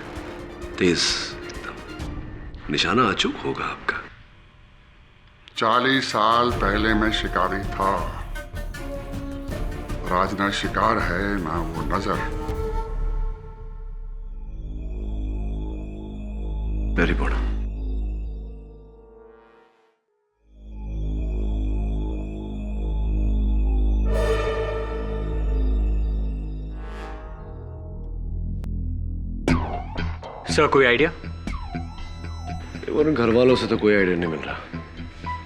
तेज एकदम। निशाना अचूक होगा आपका। 40 साल पहले मैं शिकारी था और आज ना शिकार है ना वो नजर। Very good. सर कोई आइडिया? घर वालों से तो कोई आइडिया नहीं मिल रहा।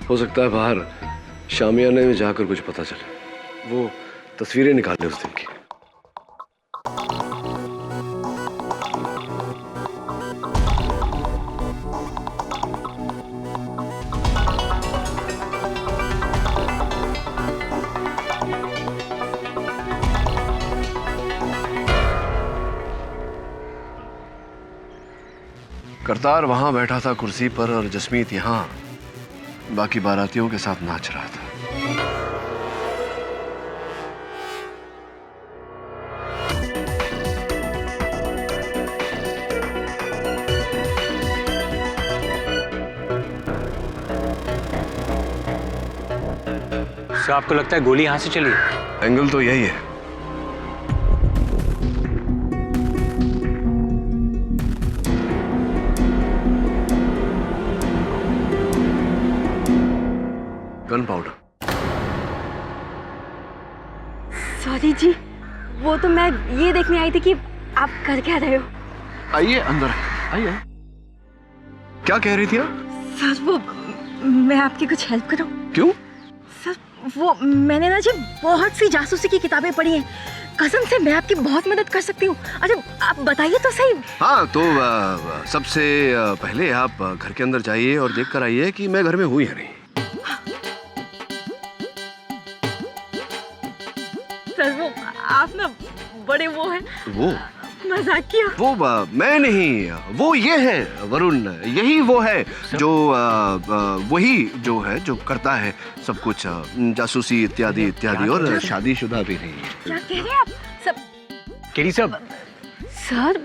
हो सकता है बाहर शामियाने में जाकर कुछ पता चले। वो तस्वीरें निकाले उस दिन की। करतार वहां बैठा था कुर्सी पर और जसमीत यहां बाकी बारातियों के साथ नाच रहा था। सर आपको लगता है गोली यहां से चली? एंगल तो यही है। Gun powder. सॉरी जी, वो तो मैं ये देखने आई थी कि आप कर क्या रहे हो। आइए अंदर, आइए। क्या कह रही थी आप? सर वो मैं आपकी कुछ हेल्प करूं? क्यों? सर वो मैंने ना जी बहुत सी जासूसी की किताबें पढ़ी हैं, कसम से मैं आपकी बहुत मदद कर सकती हूँ। अच्छा आप बताइए तो सही। हाँ तो सबसे पहले आप घर के अंदर जाइए और देख कर आइए कि मैं घर में हूँ या नहीं। सर वो आप ना बड़े वो हैं। वो मजाक किया। वो मैं नहीं, वो ये है वरुण, यही वो है जो वही जो है जो करता है सब कुछ, जासूसी इत्यादि इत्यादि, और शादीशुदा भी नहीं है। क्या कह रहे हैं आप? सब केरी सब। सर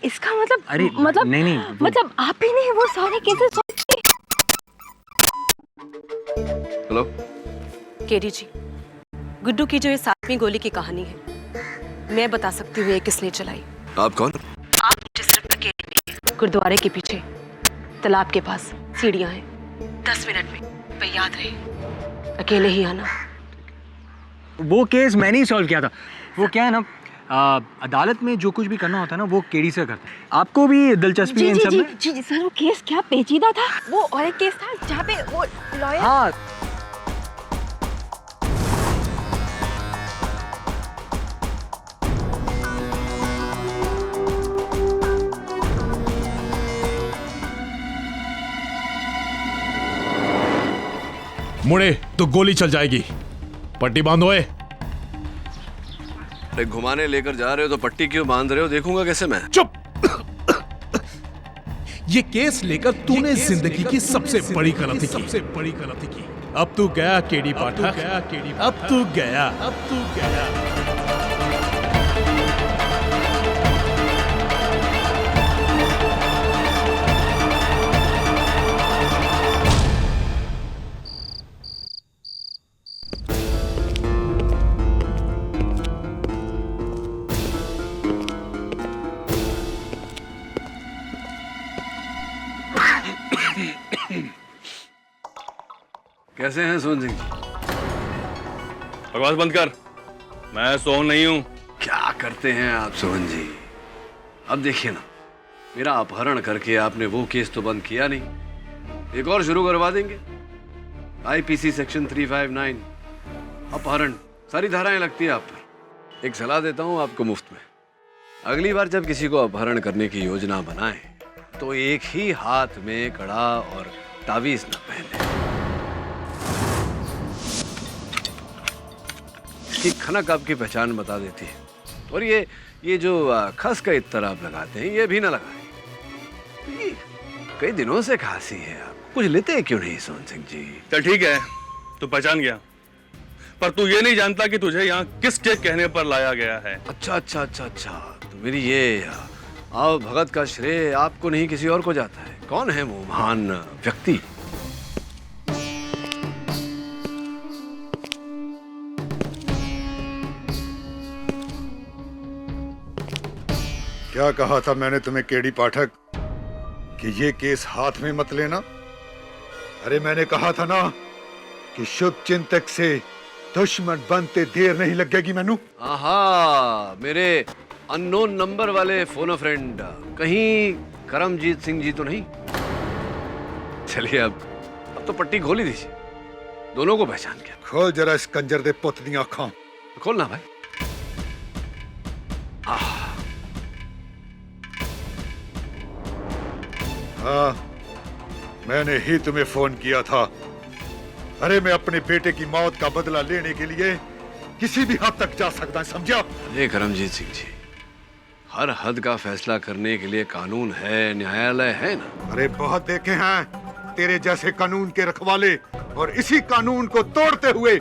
इसका मतलब अरे नहीं मतलब आप ही नहीं, वो सारे केसेस। हेलो केरी जी, गुड्डू की जो ये 7वीं गोली की कहानी है मैं बता सकती हूँ ये किसने चलाई। आप कौन? आप जिस अकेले में गुरुद्वारे के पीछे तालाब के पास सीढ़ियां हैं, 10 मिनट में पे याद रहे, अकेले ही आना। वो केस मैंने ही सॉल्व किया था। वो क्या है ना, अदालत में जो कुछ भी करना होता है ना वो केडी से करता है। आपको भी दिलचस्पी है इन सब में? जी सर, वो केस क्या पेचीदा था। वो और एक केस था जहाँ पे वो लॉयर। हाँ, मुड़े तो गोली चल जाएगी। पट्टी बांधो है। अरे घुमाने लेकर जा रहे हो तो पट्टी क्यों बांध रहे हो? देखूंगा कैसे मैं। चुप। ये केस लेकर तूने जिंदगी की सबसे बड़ी गलती की। अब तू गया केडी पाठक, अब तू गया। कैसे हैं सोहन सिंह? बकवास बंद कर, मैं सोहन नहीं हूं। क्या करते हैं आप सोहन जी? अब देखिए ना, मेरा अपहरण करके आपने वो केस तो बंद किया नहीं, एक और शुरू करवा देंगे। आईपीसी सेक्शन 359 अपहरण, सारी धाराएं लगती है आप पर। एक सलाह देता हूं आपको मुफ्त में, अगली बार जब किसी को अपहरण करने की योजना बनाएं तो एक ही हाथ में कड़ा और तावीज न पहने। इसकी खनक आपकी पहचान बता देती है। और ये जो खस का इत्तर आप लगाते हैं ये भी ना लगाएं। कई दिनों से खांसी है, आप कुछ लेते क्यों नहीं सोहन सिंह जी? चल ठीक है, तू पहचान गया, पर तू ये नहीं जानता कि तुझे यहाँ किसके कहने पर लाया गया है। अच्छा, तो मेरी ये आओ भगत का श्रेय आपको नहीं किसी और को जाता है। कौन है वो महान व्यक्ति? क्या कहा था मैंने तुम्हें केडी पाठक कि ये केस हाथ में मत लेना? अरे मैंने कहा था ना कि शुभ चिंतक से दुश्मन बनते देर नहीं लगेगी। मैनू आहा, मेरे अननोन नंबर वाले फोन फ्रेंड कहीं करमजीत सिंह जी तो नहीं? चलिए अब तो पट्टी खोल ही दीजिए, दोनों को पहचान गया। खोल जरा इस कंजर दे पुत दी आंखां। खोलना भाई। हाँ, मैंने ही तुम्हें फोन किया था। अरे मैं अपने बेटे की मौत का बदला लेने के लिए किसी भी हद तक जा सकता, समझा? अरे करमजीत सिंह जी, हर हद का फैसला करने के लिए कानून है, न्यायालय है ना। अरे बहुत देखे हैं तेरे जैसे कानून के रखवाले, और इसी कानून को तोड़ते हुए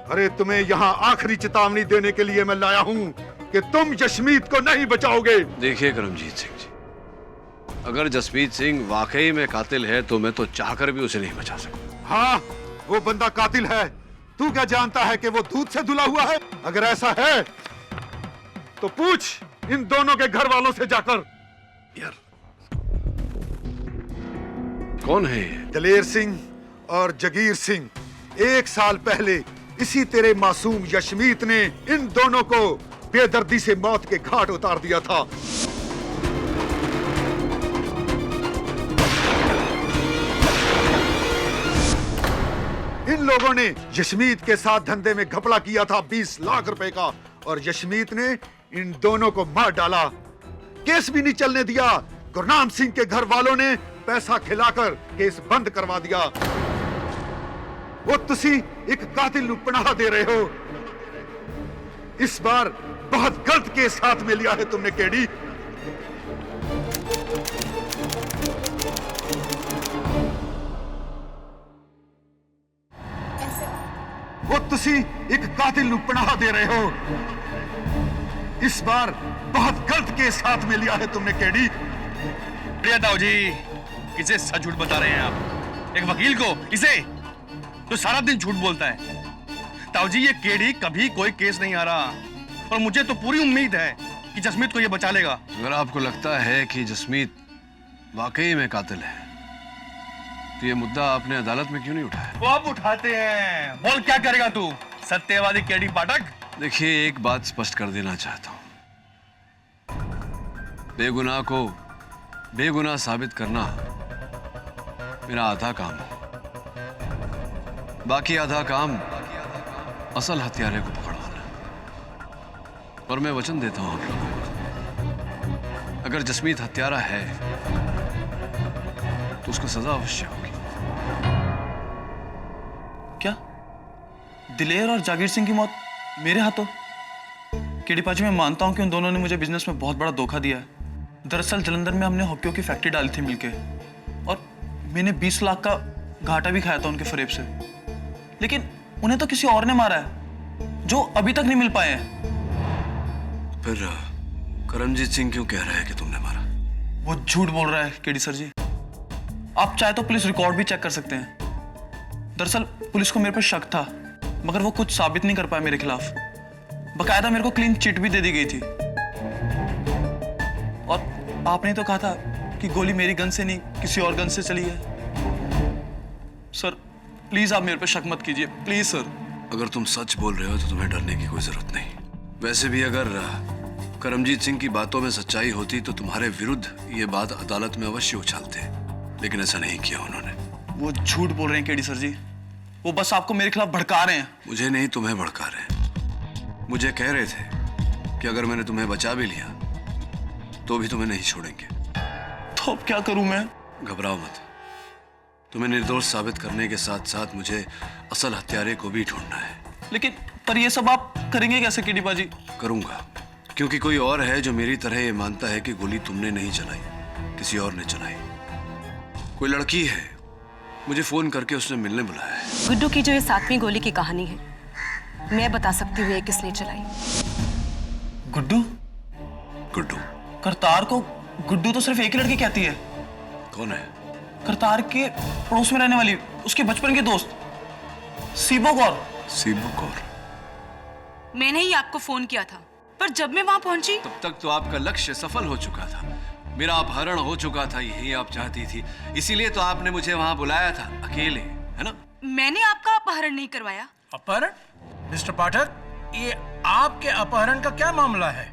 अरे तुम्हें यहाँ आखिरी चेतावनी देने के लिए मैं लाया हूँ कि तुम जसमीत को नहीं बचाओगे। देखिए करमजीत सिंह जी, अगर जसमीत सिंह वाकई में कातिल है तो मैं तो चाहकर भी उसे नहीं बचा सकता। हाँ, वो बंदा कातिल है। तू क्या जानता है कि वो दूध से धुला हुआ है? अगर ऐसा है तो पूछ इन दोनों के घर वालों से जाकर। यार कौन है ये? दलेर सिंह और जगीर सिंह। 1 साल पहले इसी तेरे मासूम यशमीत ने इन दोनों को बेदर्दी से मौत के घाट उतार दिया था। इन लोगों ने यशमीत के साथ धंधे में घपला किया था 20 लाख रुपए का, और यशमीत ने इन दोनों को मार डाला। केस भी नहीं चलने दिया। गुरनाम सिंह के घर वालों ने पैसा खिलाकर केस बंद करवा दिया। वो तुसी एक कातिल नू पनाह दे रहे हो। इस बार बहुत गलत केस हाथ में लिया है तुमने केडी। वो तुसी एक कातिल नू पनाह दे रहे हो। इस बार बहुत गलत केस हाथ में लिया है तुमने केडी। प्रिया ताऊ जी, किसे सच झूठ बता रहे हैं आप? एक वकील को, इसे जो सारा दिन झूठ बोलता है। ताऊ जी, ये केडी कभी कोई केस नहीं आ रहा, और मुझे तो पूरी उम्मीद है कि जसमीत को ये बचा लेगा। अगर आपको लगता है कि जसमीत वाकई में कातिल है तो ये मुद्दा आपने अदालत में क्यों नहीं उठाया? वो आप उठाते हैं। बोल क्या करेगा तू, सत्यवादी केडी पाठक? देखिए, एक बात स्पष्ट कर देना चाहता हूं। बेगुनाह को बेगुनाह साबित करना मेरा आधा काम है, बाकी आधा काम असल हत्यारे को पकड़वाना। और मैं वचन देता हूं आप लोगों को, अगर जसमीत हत्यारा है तो उसको सजा अवश्य होगी। क्या दिलेर और जागीर सिंह की मौत मेरे हाथों? केडी पाजी, मैं मानता हूं कि उन दोनों ने मुझे बिजनेस में बहुत बड़ा धोखा दिया है। दरअसल जलंधर में हमने हॉकियों की फैक्ट्री डाली थी मिलके, और मैंने 20 लाख का घाटा भी खाया था उनके फरेब से। लेकिन उन्हें तो किसी और ने मारा है जो अभी तक नहीं मिल पाए हैं। फिर करमजीत सिंह क्यों कह रहा है कि तुमने मारा? वो झूठ बोल रहा है केडी सर जी। आप चाहे तो पुलिस रिकॉर्ड भी चेक कर सकते हैं। दरअसल पुलिस को मेरे पर शक था, मगर वो कुछ साबित नहीं कर पाया मेरे खिलाफ। बकायदा मेरे को क्लीन चिट भी दे दी गई थी। और आपने तो कहा था कि गोली मेरी गन से नहीं किसी और गन से चली है। सर प्लीज आप मेरे पर शक मत कीजिए, प्लीज सर। अगर तुम सच बोल रहे हो तो तुम्हें डरने की कोई जरूरत नहीं। वैसे भी अगर करमजीत सिंह की बातों में सच्चाई होती तो तुम्हारे विरुद्ध ये बात अदालत में अवश्य उछालते, लेकिन ऐसा नहीं किया उन्होंने। वो झूठ बोल रहे हैं केडी सर जी, वो बस आपको मेरे खिलाफ भड़का रहे हैं। मुझे नहीं, तुम्हें भड़का रहे हैं। मुझे कह रहे थे कि अगर मैंने तुम्हें बचा भी लिया तो भी तुम्हें नहीं छोड़ेंगे। तो अब क्या करूं मैं? घबराओ मत, तुम्हें निर्दोष साबित करने के साथ साथ मुझे असल हत्यारे को भी ढूंढना है। लेकिन पर ये सब आप करेंगे कैसे केडी पाजी? करूंगा, क्योंकि कोई और है जो मेरी तरह ये मानता है कि गोली तुमने नहीं चलाई, किसी और ने चलाई। कोई लड़की है, मुझे फोन करके उसने मिलने बुलाया है। गुड्डू की जो ये 7वीं गोली की कहानी है, मैं बता सकती हूँ ये किसने चलाई। गुड्डू? गुड्डू? करतार को गुड्डू तो सिर्फ एक ही लड़की कहती है। कौन है? करतार के पड़ोस में रहने वाली, उसके बचपन के दोस्त सीबो कौर। सीबो कौर? मैंने ही आपको फोन किया था, पर जब मैं वहां पहुंची तब तक तो आपका लक्ष्य सफल हो चुका था। मेरा अपहरण हो चुका था, यही आप चाहती थी, इसीलिए तो आपने मुझे वहां बुलाया था अकेले, है ना? मैंने आपका अपहरण नहीं करवाया। अपहरण? मिस्टर पाठक, ये आपके अपहरण का क्या मामला है?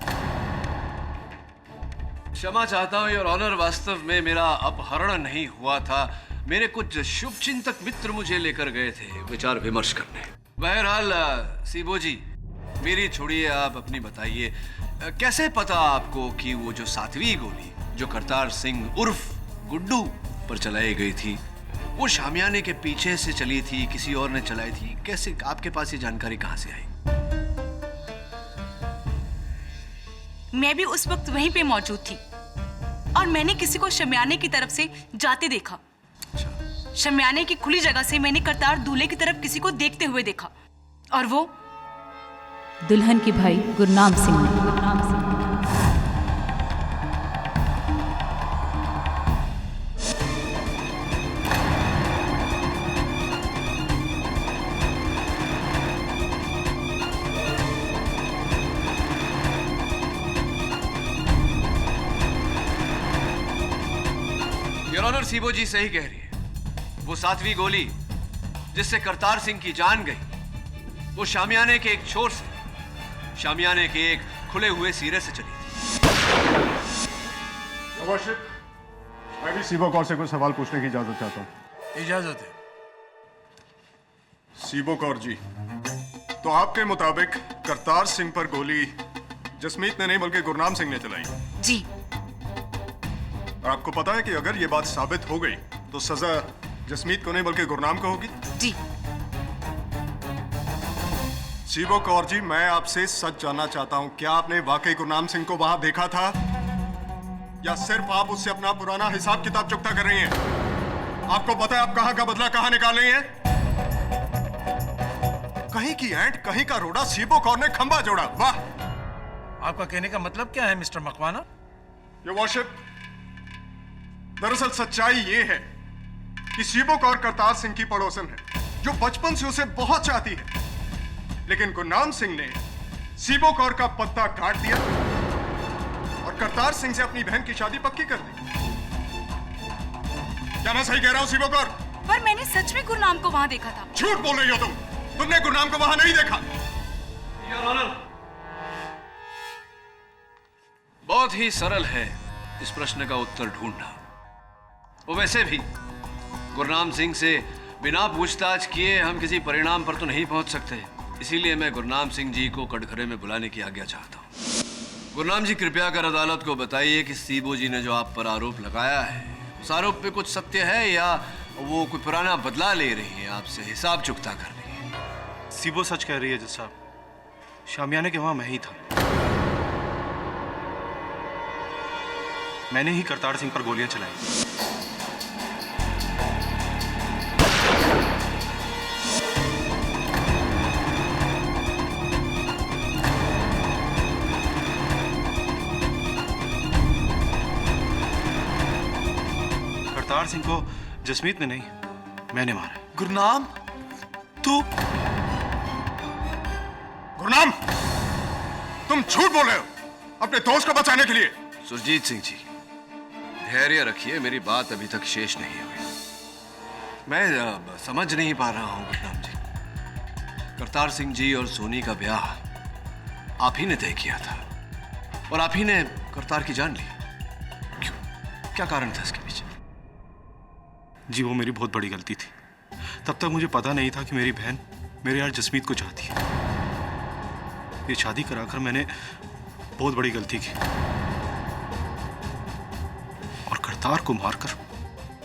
क्षमा चाहता हूँ योर ऑनर, वास्तव में मेरा अपहरण नहीं हुआ था। मेरे कुछ शुभचिंतक मित्र मुझे लेकर गए थे विचार विमर्श करने। बहरहाल सीबो जी, मेरी छोड़िए, आप अपनी बताइए। कैसे पता आपको कि वो जो 7वीं गोली जो करतार सिंह उर्फ गुड्डू पर चलाई गई थी वो शामियाने के पीछे से चली थी, किसी और ने चलाई थी? कैसे आपके पास ये जानकारी कहां से आई? मैं भी उस वक्त वहीं पे मौजूद थी और मैंने किसी को शमियाने की तरफ से जाते देखा। शमियाने की खुली जगह से मैंने करतार दूल्हे की तरफ किसी को देखते हुए देखा, और वो दुल्हन के भाई गुरनाम सिंह ने। योर ऑनर, सीबो जी सही कह रही है। वो 7वीं गोली जिससे करतार सिंह की जान गई वो शामियाने के एक छोर से, शामियाने के एक खुले हुए सिरे से चली थी। मैं भी सीबो कौर से कुछ सवाल पूछने की इजाजत चाहता हूँ। इजाजत है। सीबो कौर जी, तो आपके मुताबिक करतार सिंह पर गोली जसमीत ने नहीं बल्कि गुरनाम सिंह ने चलाई? जी। और आपको पता है कि अगर ये बात साबित हो गई तो सजा जसमीत को नहीं बल्कि गुरनाम को होगी? जी। सीबो कौर जी, मैं आपसे सच जानना चाहता हूं, क्या आपने वाकई गुरनाम सिंह को वहां देखा था या सिर्फ आप उससे अपना पुराना हिसाब किताब चुकता कर रही हैं? आपको पता है आप कहां का बदला कहां निकाल रही हैं? कहीं की ऐंठ कहीं का रोड़ा, सीबो कौर ने खंबा जोड़ा। वाह! आपका कहने का मतलब क्या है मिस्टर मकवाना? योर वर्शिप, दरअसल सच्चाई ये है कि सीबो कौर करतार सिंह की पड़ोसन है जो बचपन से उसे बहुत चाहती है, लेकिन गुरनाम सिंह ने सीबो कौर का पत्ता काट दिया और करतार सिंह से अपनी बहन की शादी पक्की कर दी। क्या मैं सही कह रहा हूं सीबो कौर? पर मैंने सच में गुरनाम को वहां देखा था। झूठ बोल रही हो तुम। तुमने गुरनाम को वहां नहीं देखा। योर ऑनर, बहुत ही सरल है इस प्रश्न का उत्तर ढूंढना। वो वैसे भी गुरनाम सिंह से बिना पूछताछ किए हम किसी परिणाम पर तो नहीं पहुंच सकते। इसीलिए मैं गुरनाम सिंह जी को कटघरे में बुलाने की आज्ञा चाहता हूं। गुरनाम जी, कृपया कर अदालत को बताइए कि सीबो जी ने जो आप पर आरोप लगाया है, उस आरोप पे कुछ सत्य है या वो कोई पुराना बदला ले रही है, आपसे हिसाब चुकता कर रही है? सीबो सच कह रही है जज साहब। शामियाने के वहां मैं ही था। मैंने ही करतार सिंह पर गोलियां चलाई। करतार सिंह को जसमीत ने नहीं, मैंने मारा। गुरनाम, तू? गुरनाम, तुम झूठ बोल रहे हो अपने दोस्त को बचाने के लिए। सुरजीत सिंह जी, धैर्य रखिए, मेरी बात अभी तक शेष नहीं हुई। मैं समझ नहीं पा रहा हूं गुरनाम जी, करतार सिंह जी और सोनी का ब्याह आप ही ने तय किया था और आप ही ने करतार की जान ली। क्यों? क्या कारण था इसके पीछे? जी, वो मेरी बहुत बड़ी गलती थी। तब तक मुझे पता नहीं था कि मेरी बहन मेरे यार जसमीत को चाहती है। ये शादी कराकर मैंने बहुत बड़ी गलती की और करतार को मारकर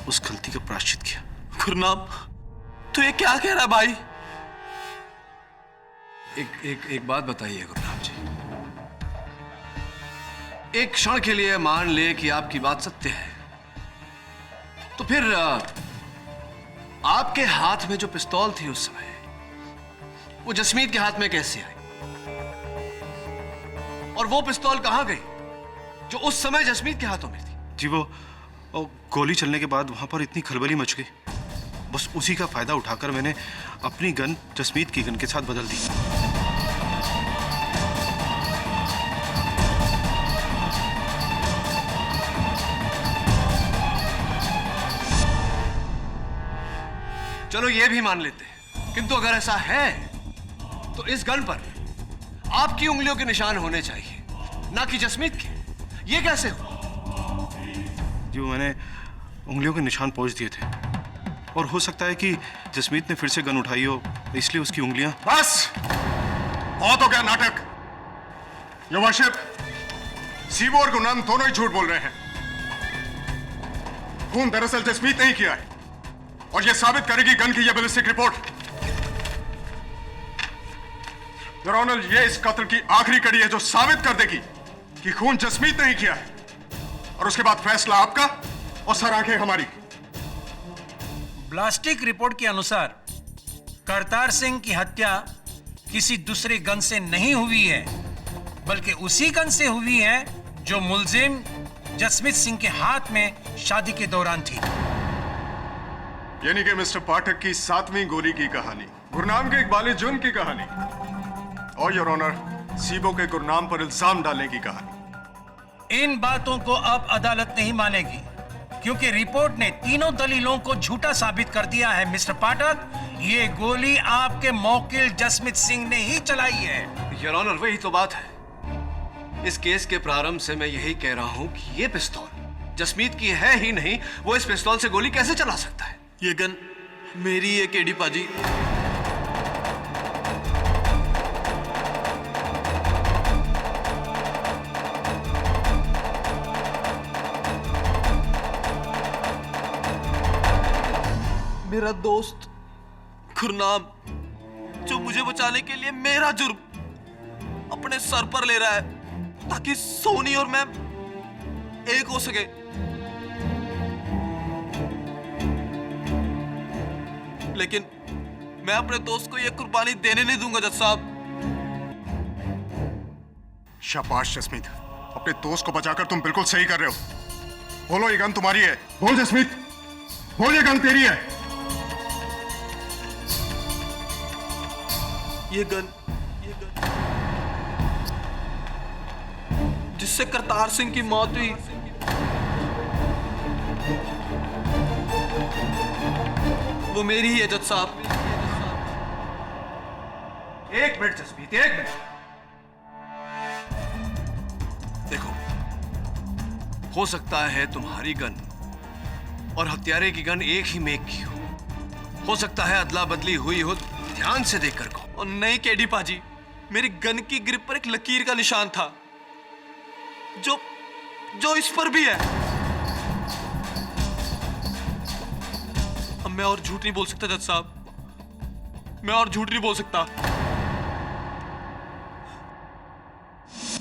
उस गलती का प्रायश्चित किया। गुरनाम, तू ये क्या कह रहा है भाई? एक बात बताइए गुरनाम जी, एक क्षण के लिए मान ले कि आपकी बात सत्य है, तो फिर आपके हाथ में जो पिस्तौल थी उस समय, वो जसमीत के हाथ में कैसे आई? और वो पिस्तौल कहां गई जो उस समय जसमीत के हाथों में थी? जी, वो गोली चलने के बाद वहां पर इतनी खलबली मच गई, बस उसी का फायदा उठाकर मैंने अपनी गन जसमीत की गन के साथ बदल दी। चलो ये भी मान लेते हैं, किंतु अगर ऐसा है तो इस गन पर आपकी उंगलियों के निशान होने चाहिए, ना कि जसमीत के। ये कैसे हो? जी, मैंने उंगलियों के निशान पोंछ दिए थे और हो सकता है कि जसमीत ने फिर से गन उठाई हो, इसलिए उसकी उंगलियां। बस, बहुत हो गया नाटक। योर वर्शिप, सीबो और गुरनाम दोनों ही झूठ बोल रहे हैं। खून दरअसल जसमीत ने ही किया है और यह साबित करेगी गन की यह बैलिस्टिक रिपोर्ट। योर ऑनर, यह इस कत्ल की आखिरी कड़ी है जो साबित कर देगी कि खून जसमीत ने ही किया है, और उसके बाद फैसला आपका और सर आंखें हमारी। ब्लास्टिक रिपोर्ट के अनुसार करतार सिंह की हत्या किसी दूसरे गन से नहीं हुई है, बल्कि उसी गन से हुई है जो मुलजिम जसमीत सिंह के हाथ में शादी के दौरान थी। यानी कि मिस्टर पाठक की 7वीं गोली की कहानी, गुरनाम के इकबाल जुर्म की कहानी और योर ऑनर सीबो के गुरनाम पर इल्जाम डालने की कहानी। इन बातों को अब अदालत नहीं मानेगी, क्योंकि रिपोर्ट ने तीनों दलीलों को झूठा साबित कर दिया है। मिस्टर पाठक, ये गोली आपके मौकिल जसमीत सिंह ने ही चलाई है। योर ऑनर, वही तो बात है। इस केस के प्रारंभ से मैं यही कह रहा हूं कि ये पिस्तौल जसमीत की है ही नहीं, वो इस पिस्तौल से गोली कैसे चला सकता है? ये गन मेरी है केडी पाजी। मेरा दोस्त गुरनाम, जो मुझे बचाने के लिए मेरा जुर्म अपने सर पर ले रहा है ताकि सोनी और मैं एक हो सके। लेकिन मैं अपने दोस्त को यह कुर्बानी देने नहीं दूंगा जज साहब। शाबाश जसमीत, अपने दोस्त को बचाकर तुम बिल्कुल सही कर रहे हो। बोलो, ये गन तुम्हारी है। बोल जसमीत, बोल ये गन तेरी है। ये गन जिससे करतार सिंह की मौत हुई, वो मेरी ही है जज साहब। एक मिनट जसमीत, एक मिनट। देखो, हो सकता है तुम्हारी गन और हत्यारे की गन एक ही मेक की हो सकता है अदला बदली हुई हो, ध्यान से देखकर कहो। और नहीं केडी पाजी, मेरी गन की ग्रिप पर एक लकीर का निशान था जो इस पर भी है। अब मैं और झूठ नहीं बोल सकता जज साहब, मैं और झूठ नहीं बोल सकता।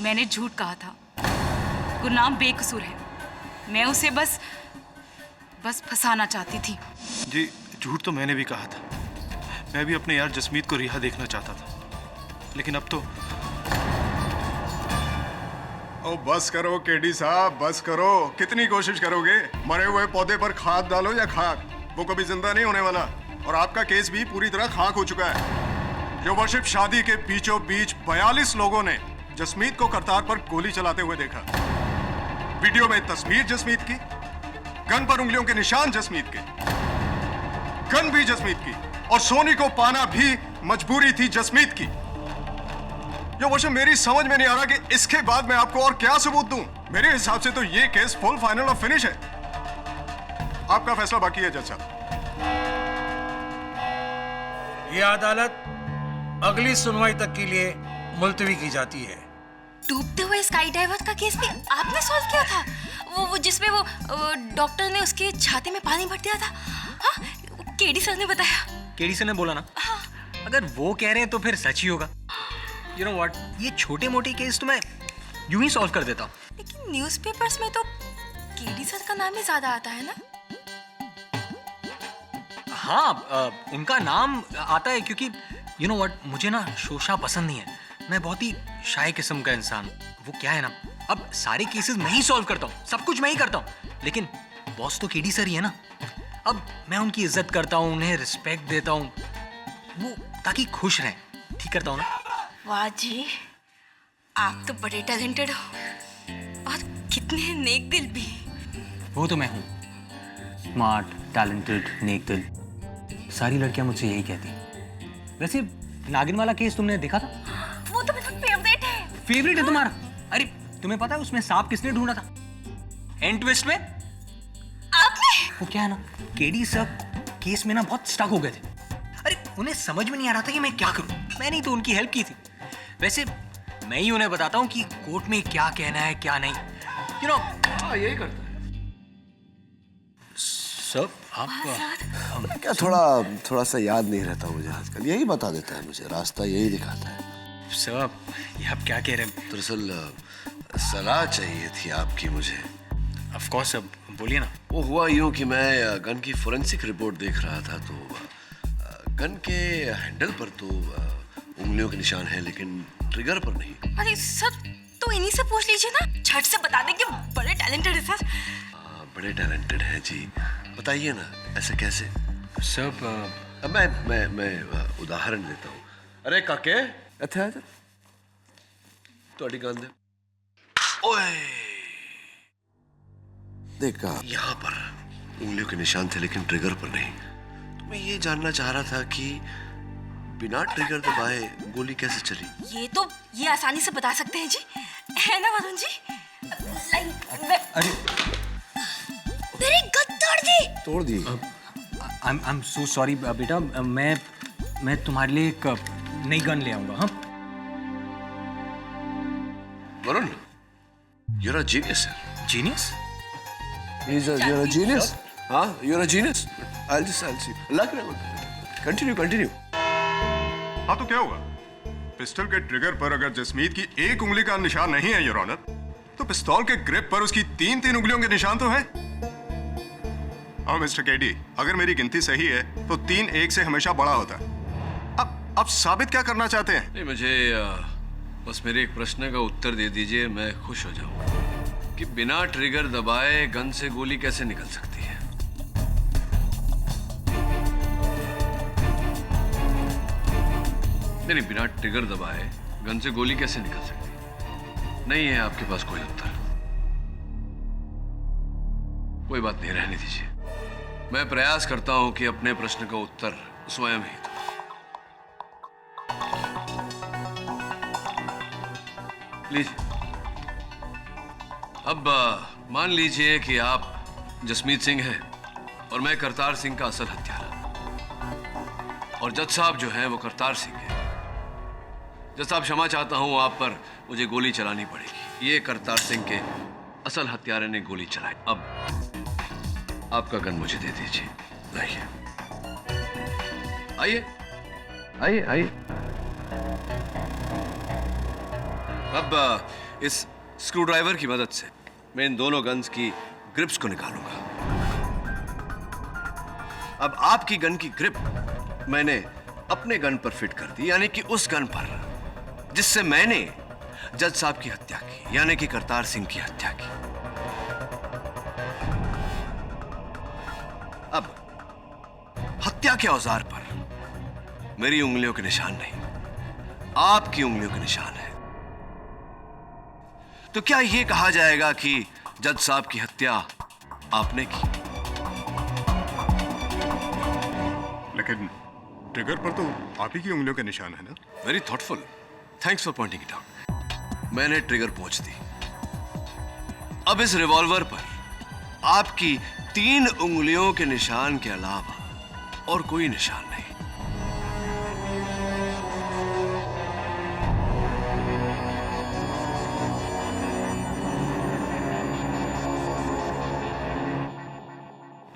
मैंने झूठ कहा था। गुरनाम बेकसूर है। मैं उसे बस फंसाना चाहती थी। जी झूठ तो मैंने भी कहा था। मैं भी अपने यार जसमीत को रिहा देखना चाहता था, लेकिन अब तो। ओ बस करो केडी साहब, बस करो। कितनी कोशिश करोगे? मरे हुए पौधे पर खाद डालो या खाक, वो कभी जिंदा नहीं होने वाला। और आपका केस भी पूरी तरह खाक हो चुका है। योर वर्शिप, शादी के बीचों बीच 42 लोगों ने जसमीत को करतार पर गोली चलाते हुए देखा। वीडियो में तस्वीर जसमीत की, गन पर उंगलियों के निशान जसमीत के, गन भी जसमीत की, और सोनी को पाना भी मजबूरी थी जसमीत की। यो वर्षम, मेरी समझ में नहीं आ रहा कि इसके बाद मैं आपको और क्या सबूत दूं। मेरे हिसाब से तो ये केस फुल, फाइनल और फिनिश है। आपका फैसला बाकी है जज साहब। ये अदालत अगली सुनवाई तक के लिए मुलतवी की जाती है। डूबते हुए स्काई डाइवर का केस भी आपने सॉल्व किया था? वो जिसमें वो डॉक्टर ने उसके छाती में पानी भर दिया था। हाँ, केडी सर ने बताया। केडी सर ने बोला ना? हाँ। अगर वो कह रहे हैं तो फिर सच ही होगा। यू नो व्हाट, ये छोटे मोटे केस तो मैं यूं ही सॉल्व कर देता हूँ। लेकिन न्यूज़पेपर्स में तो केडी सर का नाम ही ज्यादा आता है ना? हाँ, उनका नाम आता है क्योंकि यू नो व्हाट, मुझे ना शोशा पसंद नहीं है। मैं बहुत ही शाय किस्म का इंसान हूँ। वो क्या है ना, अब सारे केसेस मैं ही सॉल्व करता हूँ, सब कुछ मैं ही करता हूँ, लेकिन बॉस तो केडी सर ही है ना। अब मैं उनकी इज्जत करता हूँ, उन्हें रिस्पेक्ट देता हूँ, वो ताकि खुश रहें, ठीक करता हूँ ना। वाह जी, आप तो बड़े टैलेंटेड हो और कितने नेक दिल भी। वो तो मैं हूँ, स्मार्ट, टैलेंटेड, नेक दिल। सारी लड़कियां मुझसे यही कहती। वैसे नागिन वाला केस तुमने देखा था? वो तो मेरा फेवरेट है। फेवरेट है तुम्हारा? अरे तुम्हें पता है उसमें सांप किसने ढूंढा था एंड ट्विस्ट में? आपने? वो क्या है ना, केडी सर केस में ना बहुत स्टक हो गए थे। अरे उन्हें समझ में नहीं आ रहा था कि मैं क्या करूं। मैंने ही तो उनकी हेल्प की थी। वैसे मैं ही उन्हें बताता हूँ कि कोर्ट में क्या कहना है क्या नहीं। यू नो, हाँ यही करता है सर। आप क्या थोड़ा सा याद नहीं रहता मुझे आजकल। यही बता देता है मुझे, रास्ता यही दिखाता है। सर ये आप क्या कह रहे हैं? दरअसल सलाह चाहिए थी आपकी मुझे। ऑफ कोर्स सर, बोलिए ना। वो हुआ यूं कि मैं गन की फोरेंसिक रिपोर्ट देख रहा था, तो गन के हैंडल पर तो उंगलियों के निशान हैं, लेकिन ट्रिगर पर नहीं। अरे सर, तो इन्हीं से पूछ लीजिए ना, झट से बता दें कि बड़े टैलेंटेड है सर। बड़े टैलेंटेड हैं जी, बताइए ना ऐसे कैसे? सर मैं उदाहरण देता हूँ। अरे काके, इत्थे आ जा, तुहाडी गन दे। ओए देखा, यहाँ पर उंगलियों के निशान थे लेकिन ट्रिगर पर नहीं। तो मैं ये जानना चाह रहा था कि बिना ट्रिगर दबाए गोली कैसे चली? ये आसानी से बता सकते हैं जी, है ना वरुण जी? अरे मेरी गन तोड़ दी। आई एम सो सॉरी बेटा, मैं तुम्हारे लिए एक नई गन ले आऊंगा। हाँ Varun, you're a genius, sir. Genius? You're a genius. हाँ, you're a genius. I'll see. Luck continue. हाँ तो क्या हुआ? पिस्टल के ट्रिगर पर अगर जसमीत की एक उंगली का निशान नहीं है योर ऑनर, तो पिस्तौल के ग्रिप पर उसकी 3 उंगलियों के निशान तो हैं। हाँ मिस्टर केडी, अगर मेरी गिनती सही है तो 3 1 से हमेशा बड़ा होता है। अब साबित क्या करना चाहते हैं? नहीं, मुझे बस मेरे एक प्रश्न का उत्तर दे दीजिए, मैं खुश हो जाऊंगा कि बिना ट्रिगर दबाए गन से गोली कैसे निकल सकती है? नहीं, बिना ट्रिगर दबाए गन से गोली कैसे निकल सकती है? नहीं है आपके पास कोई उत्तर? कोई बात नहीं, रहने दीजिए। मैं प्रयास करता हूं कि अपने प्रश्न का उत्तर स्वयं ही दूं। लीजिए। अब मान लीजिए कि आप जसमीत सिंह हैं और मैं करतार सिंह का असल हत्यारा, और जज साहब जो हैं वो करतार सिंह हैं। जज साहब, क्षमा चाहता हूं, आप पर मुझे गोली चलानी पड़ेगी। ये करतार सिंह के असल हत्यारे ने गोली चलाई। अब आपका गन मुझे दे दीजिए। लाइए, आइए आइए आइए। अब इस स्क्रू ड्राइवर की मदद से मैं इन दोनों गन्स की ग्रिप्स को निकालूंगा। अब आपकी गन की ग्रिप मैंने अपने गन पर फिट कर दी, यानी कि उस गन पर जिससे मैंने जज साहब की हत्या की, यानी कि करतार सिंह की हत्या की। अब हत्या के औजार पर मेरी उंगलियों के निशान नहीं, आपकी उंगलियों के निशान है। तो क्या यह कहा जाएगा कि जज साहब की हत्या आपने की? लेकिन ट्रिगर पर तो आप ही की उंगलियों के निशान है ना? Very thoughtful, thanks for pointing it out. मैंने ट्रिगर पहुंच दी। अब इस रिवॉल्वर पर आपकी 3 उंगलियों के निशान के अलावा और कोई निशान नहीं।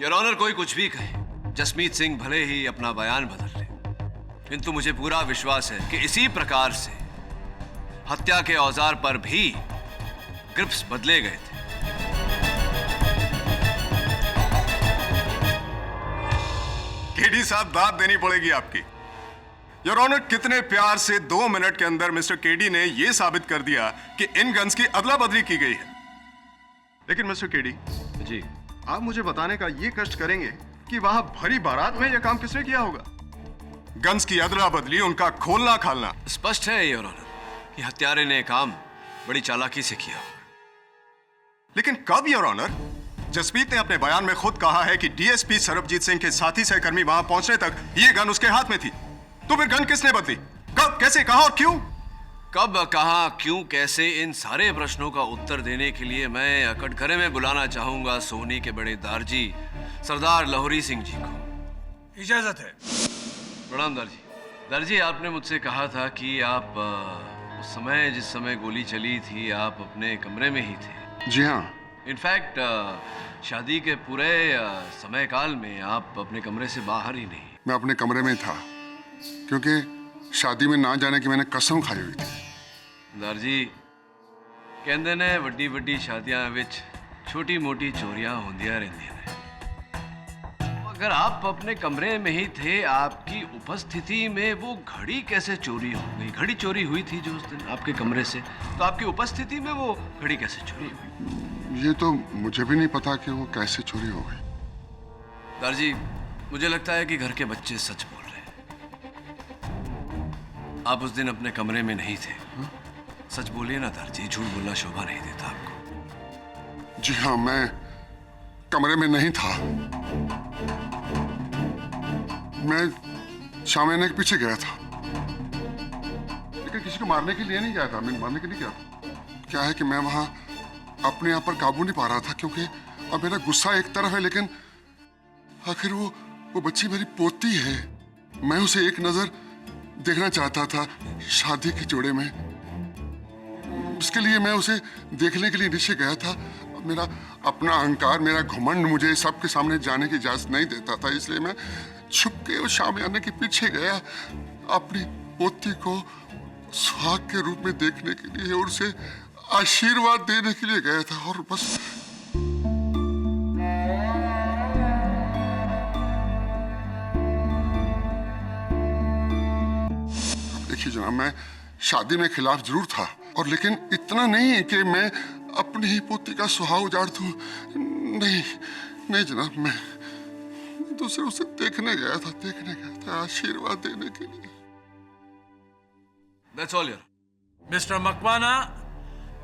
योर ऑनर, कोई कुछ भी कहे, जसमीत सिंह भले ही अपना बयान बदल ले, किंतु मुझे पूरा विश्वास है कि इसी प्रकार से हत्या के औजार पर भी ग्रिप्स बदले गए थे। केडी साहब, दाद देनी पड़ेगी आपकी। योर ऑनर, कितने प्यार से 2 मिनट के अंदर मिस्टर केडी ने यह साबित कर दिया कि इन गन्स की अदला बदली की गई है। लेकिन मिस्टर केडी जी, आप मुझे बताने का ये कष्ट करेंगे कि वहां भरी बारात में यह काम किसने किया होगा? गन्स की अदला बदली, उनका खोलना खालना। स्पष्ट है योर ऑनर कि हत्यारे ने काम बड़ी चालाकी से किया होगा। लेकिन कब योर ऑनर? जसमीत ने अपने बयान में खुद कहा है कि डीएसपी सरबजीत सिंह के साथी सहकर्मी वहां पहुंचने तक ये गन उसके हाथ में थी। तो फिर गन किसने बदली? कब, कैसे, कहां और क्यों? कब, कहां, क्यों, कैसे, इन सारे प्रश्नों का उत्तर देने के लिए मैं कटघरे में बुलाना चाहूंगा सोनी के बड़े दारजी सरदार लाहौरी सिंह जी को। इजाजत है। प्रणाम दारजी। दारजी, आपने मुझसे कहा था कि आप उस समय, जिस समय गोली चली थी, आप अपने कमरे में ही थे। जी हाँ। इनफैक्ट शादी के पूरे समय काल में आप अपने कमरे से बाहर ही नहीं। मैं अपने कमरे में था क्योंकि शादी में ना जाने की मैंने कसम खाई हुई थी। दारजी, कहते ने वड्डी वड्डी शादियां विच छोटी मोटी चोरियां होंदियां रहंदियां ने। अगर आप अपने कमरे में ही थे, आपकी उपस्थिति में वो घड़ी कैसे चोरी हो गई? घड़ी चोरी हुई थी जो उस दिन आपके कमरे से, तो आपकी उपस्थिति में वो घड़ी कैसे चोरी हुई? ये तो मुझे भी नहीं पता कि वो कैसे चोरी हो गई। दारजी, मुझे लगता है कि घर के बच्चे सच बोल रहे हैं। आप उस दिन अपने कमरे में नहीं थे। सच बोलिए ना दारजी, झूठ बोलना शोभा नहीं देता आपको। जी हाँ, मैं कमरे में नहीं था। मैं शामियाने के पीछे गया था, लेकिन किसी को मारने के लिए नहीं गया था। मैं मारने के लिए गया था। क्या है कि मैं वहां अपने आप पर काबू नहीं पा रहा था, क्योंकि अब मेरा गुस्सा एक तरफ है, लेकिन आखिर वो बच्ची मेरी पोती है। मैं उसे एक नजर देखना चाहता था शादी के जोड़े में। उसके लिए मैं उसे देखने के लिए नीचे गया था। मेरा अपना अहंकार, मेरा घमंड मुझे सबके सामने जाने की इजाजत नहीं देता था, इसलिए मैं छुप के उस शामियाने के पीछे गया, अपनी पोती को सुहाग के रूप में देखने के लिए और उसे आशीर्वाद देने के लिए गया था। और बस देखिए जनाब, मैं शादी में खिलाफ जरूर था, और लेकिन इतना नहीं कि मैं अपनी ही पोती का सुहाग उजाड़ दूं। नहीं जनाब, मैं दूसरे उसे देखने गया था, आशीर्वाद देने के लिए। That's all, यार। मिस्टर मकवाना,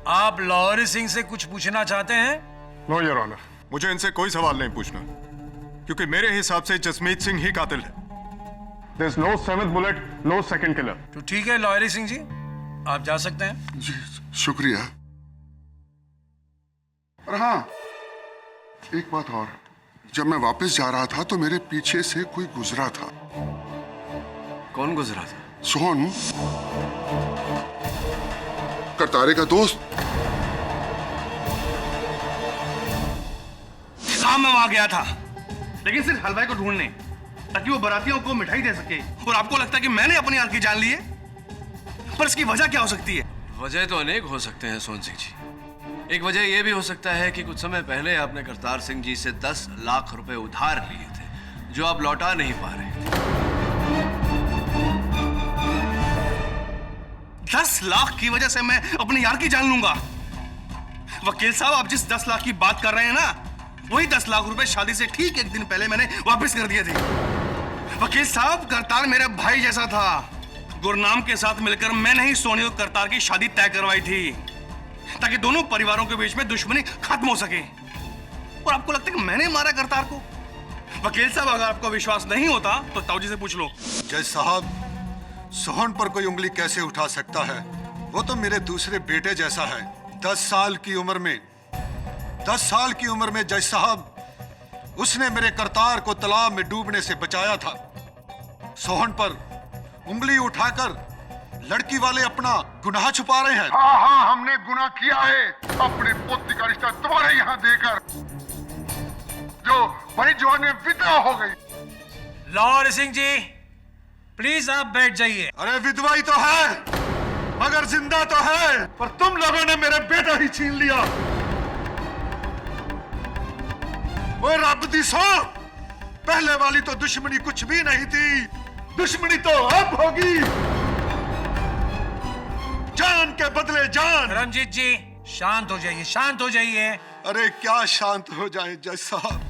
आप लाहौरी सिंह से कुछ पूछना चाहते हैं? नो योर ऑनर, मुझे इनसे कोई सवाल नहीं पूछना, क्योंकि मेरे हिसाब से जसमीत सिंह ही कातिल है। There's no 7th bullet, no second killer. तो ठीक है लाहौरी सिंह जी, आप जा सकते हैं। जी शुक्रिया। और हाँ, एक बात और, जब मैं वापस जा रहा था तो मेरे पीछे से कोई गुजरा था। कौन गुजरा था? सोहन, करतारे का दोस्त। हाँ, मैं वहां गया था, लेकिन सिर्फ हलवाई को ढूंढने, ताकि वो बारातियों को मिठाई दे सके। और आपको लगता है कि मैंने अपनी यार की जान ली है? पर इसकी वजह क्या हो सकती है? वजह तो अनेक हो सकते हैं सोहन सिंह जी। एक वजह यह भी हो सकता है कि कुछ समय पहले आपने करतार सिंह जी से 10 लाख रुपए उधार लिए थे, जो आप लौटा नहीं पा रहे थे। 10 लाख की वजह से मैं अपने यार की जान लूंगा? वकील साहब, आप जिस 10 लाख की बात कर रहे हैं ना, वही 10 लाख रुपए शादी से ठीक एक दिन पहले मैंने वापस कर दिए थे। वकील साहब, करतार मेरा भाई जैसा था। गुरनाम के साथ मिलकर मैंने ही सोनी और करतार की शादी तय करवाई थी, ताकि दोनों परिवारों के बीच में दुश्मनी खत्म हो सके। और आपको लगता है कि मैंने मारा करतार को? वकील साहब, अगर आपको विश्वास नहीं होता तो ताऊजी से पूछ लो। जज साहब, सोहन पर कोई उंगली कैसे उठा सकता है? वो तो मेरे दूसरे बेटे जैसा है। 10 साल की उम्र में जज साहब, उसने मेरे करतार को तालाब में डूबने से बचाया था। सोहन पर उंगली उठाकर लड़की वाले अपना गुनाह छुपा रहे हैं। हाँ, हमने गुनाह किया है अपने पोती का रिश्ता तुम्हारे यहाँ देकर, जो बड़ी जवान में विधवा हो गई। लाहौर सिंह जी, प्लीज आप बैठ जाइए। अरे विधवा ही तो है, मगर जिंदा तो है। पर तुम लोगों ने मेरा बेटा ही छीन लिया। वो रब दी सो, पहले वाली तो दुश्मनी कुछ भी नहीं थी, दुश्मनी तो अब होगी। जान के बदले जान। रंजीत जी, शांत हो जाइए, शांत हो जाइए। अरे क्या शांत हो जाए जज साहब,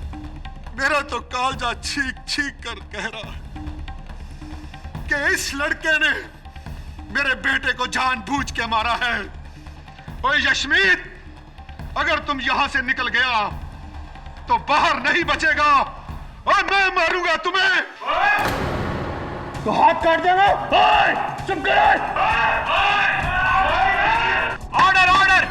मेरा तो कालजा छीक छीक कर कह रहा है कि इस लड़के ने मेरे बेटे को जानबूझ के मारा है। ओए यशमीत, अगर तुम यहां से निकल गया तो बाहर नहीं बचेगा और मैं मारूंगा तुम्हें। तो हाथ काट देना। चुप करो। Order, order.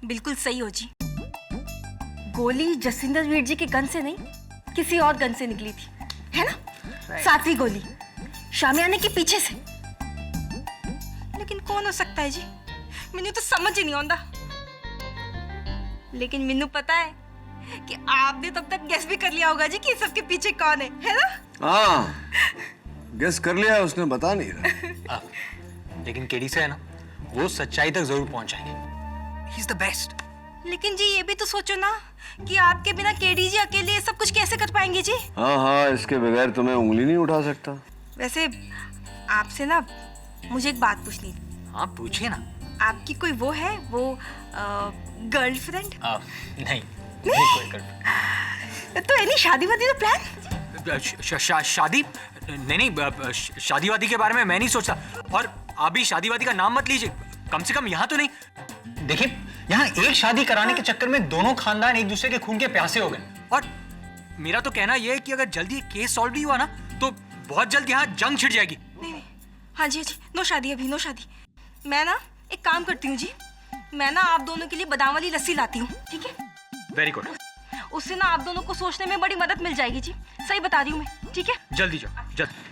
बिल्कुल सही हो जी। गोली जसविंदर वीर जी के गन से नहीं, किसी और गन से निकली थी, है ना? सातवीं गोली शामियाने के पीछे से। लेकिन कौन हो सकता है जी? मैंने तो समझ ही नहीं आता। लेकिन मैनू पता है कि आपने तब तक गेस भी कर लिया होगा जी कि सबके पीछे कौन है ना? हाँ, गेस कर लिया, उसने बता नहीं रहा। लेकिन केडी से है ना, वो सच्चाई तक जरूर पहुंच जाएंगे। He is the best. लेकिन जी ये भी तो सोचो ना कि आपके बिना केडी जी अकेले ये सब कुछ कैसे कर पाएंगे जी? हाँ, इसके बगैर तुम्हें उंगली नहीं उठा सकता। वैसे आपसे ना मुझे एक बात पूछनी थी। हाँ, पूछिए ना। आपकी कोई वो है, वो गर्लफ्रेंड? नहीं, कोई गर्लफ्रेंड। तो यानी शादी वादी का प्लान? शादी? नहीं, शादी वादी के बारे में मैं नहीं सोचता। और आप भी शादी वादी का नाम मत लीजिए, कम से कम यहाँ तो नहीं। देखिए, यहाँ एक शादी कराने के चक्कर में दोनों खानदान एक दूसरे के खून के प्यासे हो गए। और मेरा तो कहना यह है कि अगर जल्दी केस सॉल्व नहीं हुआ ना, तो बहुत जल्द यहाँ जंग छिड़ जाएगी। नहीं, हाँ जी, नो शादी अभी, नो शादी। मैं ना एक काम करती हूँ जी, मैं ना आप दोनों के लिए बादाम वाली लस्सी लाती हूँ, ठीक है? Very good. उससे ना आप दोनों को सोचने में बड़ी मदद मिल जाएगी जी। सही बता रही हूँ मैं, ठीक है? जल्दी जाओ, जल्दी।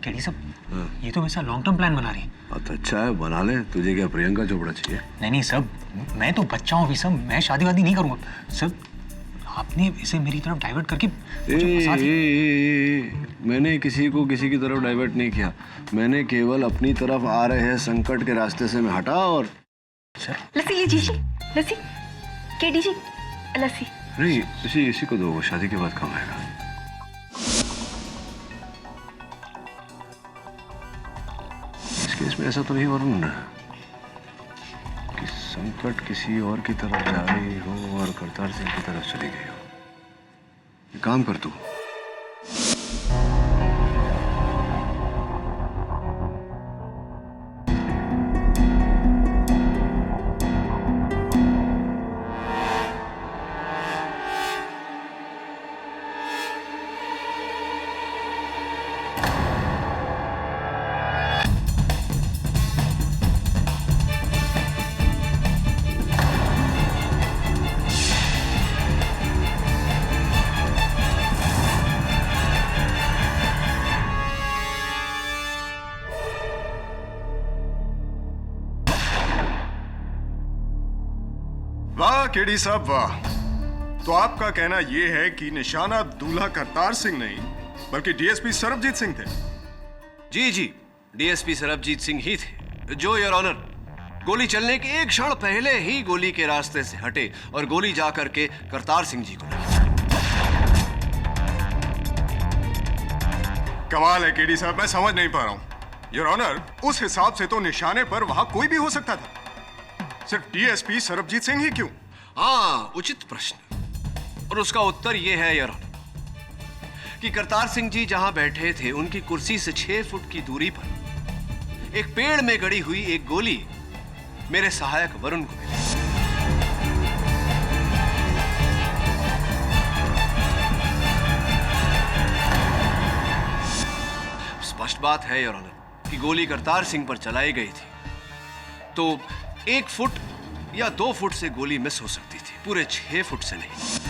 केडी साहब, ये तो वैसा लॉन्ग टर्म प्लान बना रही है। तो अच्छा है, बना ले। तुझे क्या प्रियंका चोपड़ा चाहिए? नहीं सब, मैं तो बच्चा हूँ अभी सब, मैं शादी वादी नहीं करूँगा सब। आपने इसे मेरी तरफ डाइवर्ट करके मैंने किसी को किसी की तरफ डाइवर्ट नहीं किया। मैंने केवल अपनी तरफ आ रहे हैं संकट के रास्ते से मैं हटा। और लस्सी लीजिए जी, लस्सी। केडी जी, लस्सी। नहीं, इसी को दो, शादी के बाद काम आएगा। इस केस में ऐसा तो नहीं वरुण कि संकट किसी और की तरफ जा रही हो और करतार सिंह की तरफ चली गई हो। काम कर तू। वाह केडी साहब वाह। तो आपका कहना यह है कि निशाना दूल्हा करतार सिंह नहीं बल्कि डीएसपी सरबजीत सिंह थे? जी जी, डीएसपी सरबजीत सिंह ही थे, जो योर ऑनर गोली चलने के एक क्षण पहले ही गोली के रास्ते से हटे और गोली जाकर के करतार सिंह जी को लगी। कमाल है केडी साहब, मैं समझ नहीं पा रहा हूं। योर ऑनर, उस हिसाब से तो निशाने पर वहां कोई भी हो सकता था, सिर्फ डीएसपी सरबजीत सिंह ही क्यों? हाँ, उचित प्रश्न, और उसका उत्तर यह है योर ऑनर कि करतार सिंह जी जहां बैठे थे उनकी कुर्सी से 6 फुट की दूरी पर एक पेड़ में गड़ी हुई एक गोली मेरे सहायक वरुण को मिली। स्पष्ट बात है योर ऑनर कि गोली करतार सिंह पर चलाई गई थी तो 1 फुट या 2 फुट से गोली मिस हो सकती थी, पूरे 6 फुट से नहीं।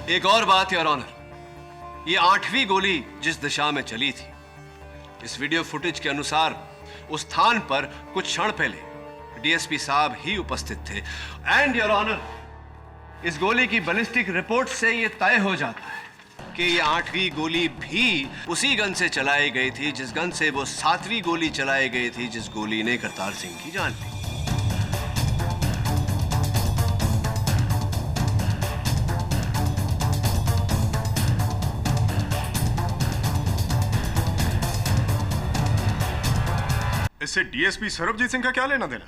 एक और बात योर ऑनर, ये 8वीं गोली जिस दिशा में चली थी, इस वीडियो फुटेज के अनुसार उस स्थान पर कुछ क्षण पहले डीएसपी साहब ही उपस्थित थे। एंड योर ऑनर, इस गोली की बैलिस्टिक रिपोर्ट से यह तय हो जाता है कि ये 8वीं गोली भी उसी गन से चलाई गई थी जिस गन से वो 7वीं गोली चलाई गई थी, जिस गोली ने करतार सिंह की जान ली। इससे डीएसपी सरबजीत सिंह का क्या लेना देना?